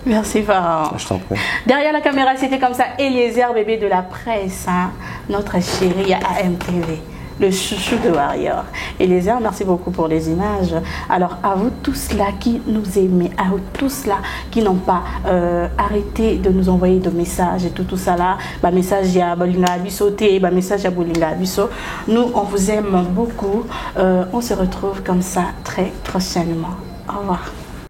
Merci Pharaon. Je t'en prie. Derrière la caméra, c'était comme ça Eliezer, bébé de la presse, hein, notre chérie à AMTV, le chouchou de Warrior. Eliezer, merci beaucoup pour les images. Alors à vous tous là qui nous aimez, à vous tous là qui n'ont pas arrêté de nous envoyer de messages et tout ça là, bah message à Bolinga Abisso, bah message à Bolinga Abisso. Nous on vous aime beaucoup. On se retrouve comme ça très prochainement. Au revoir.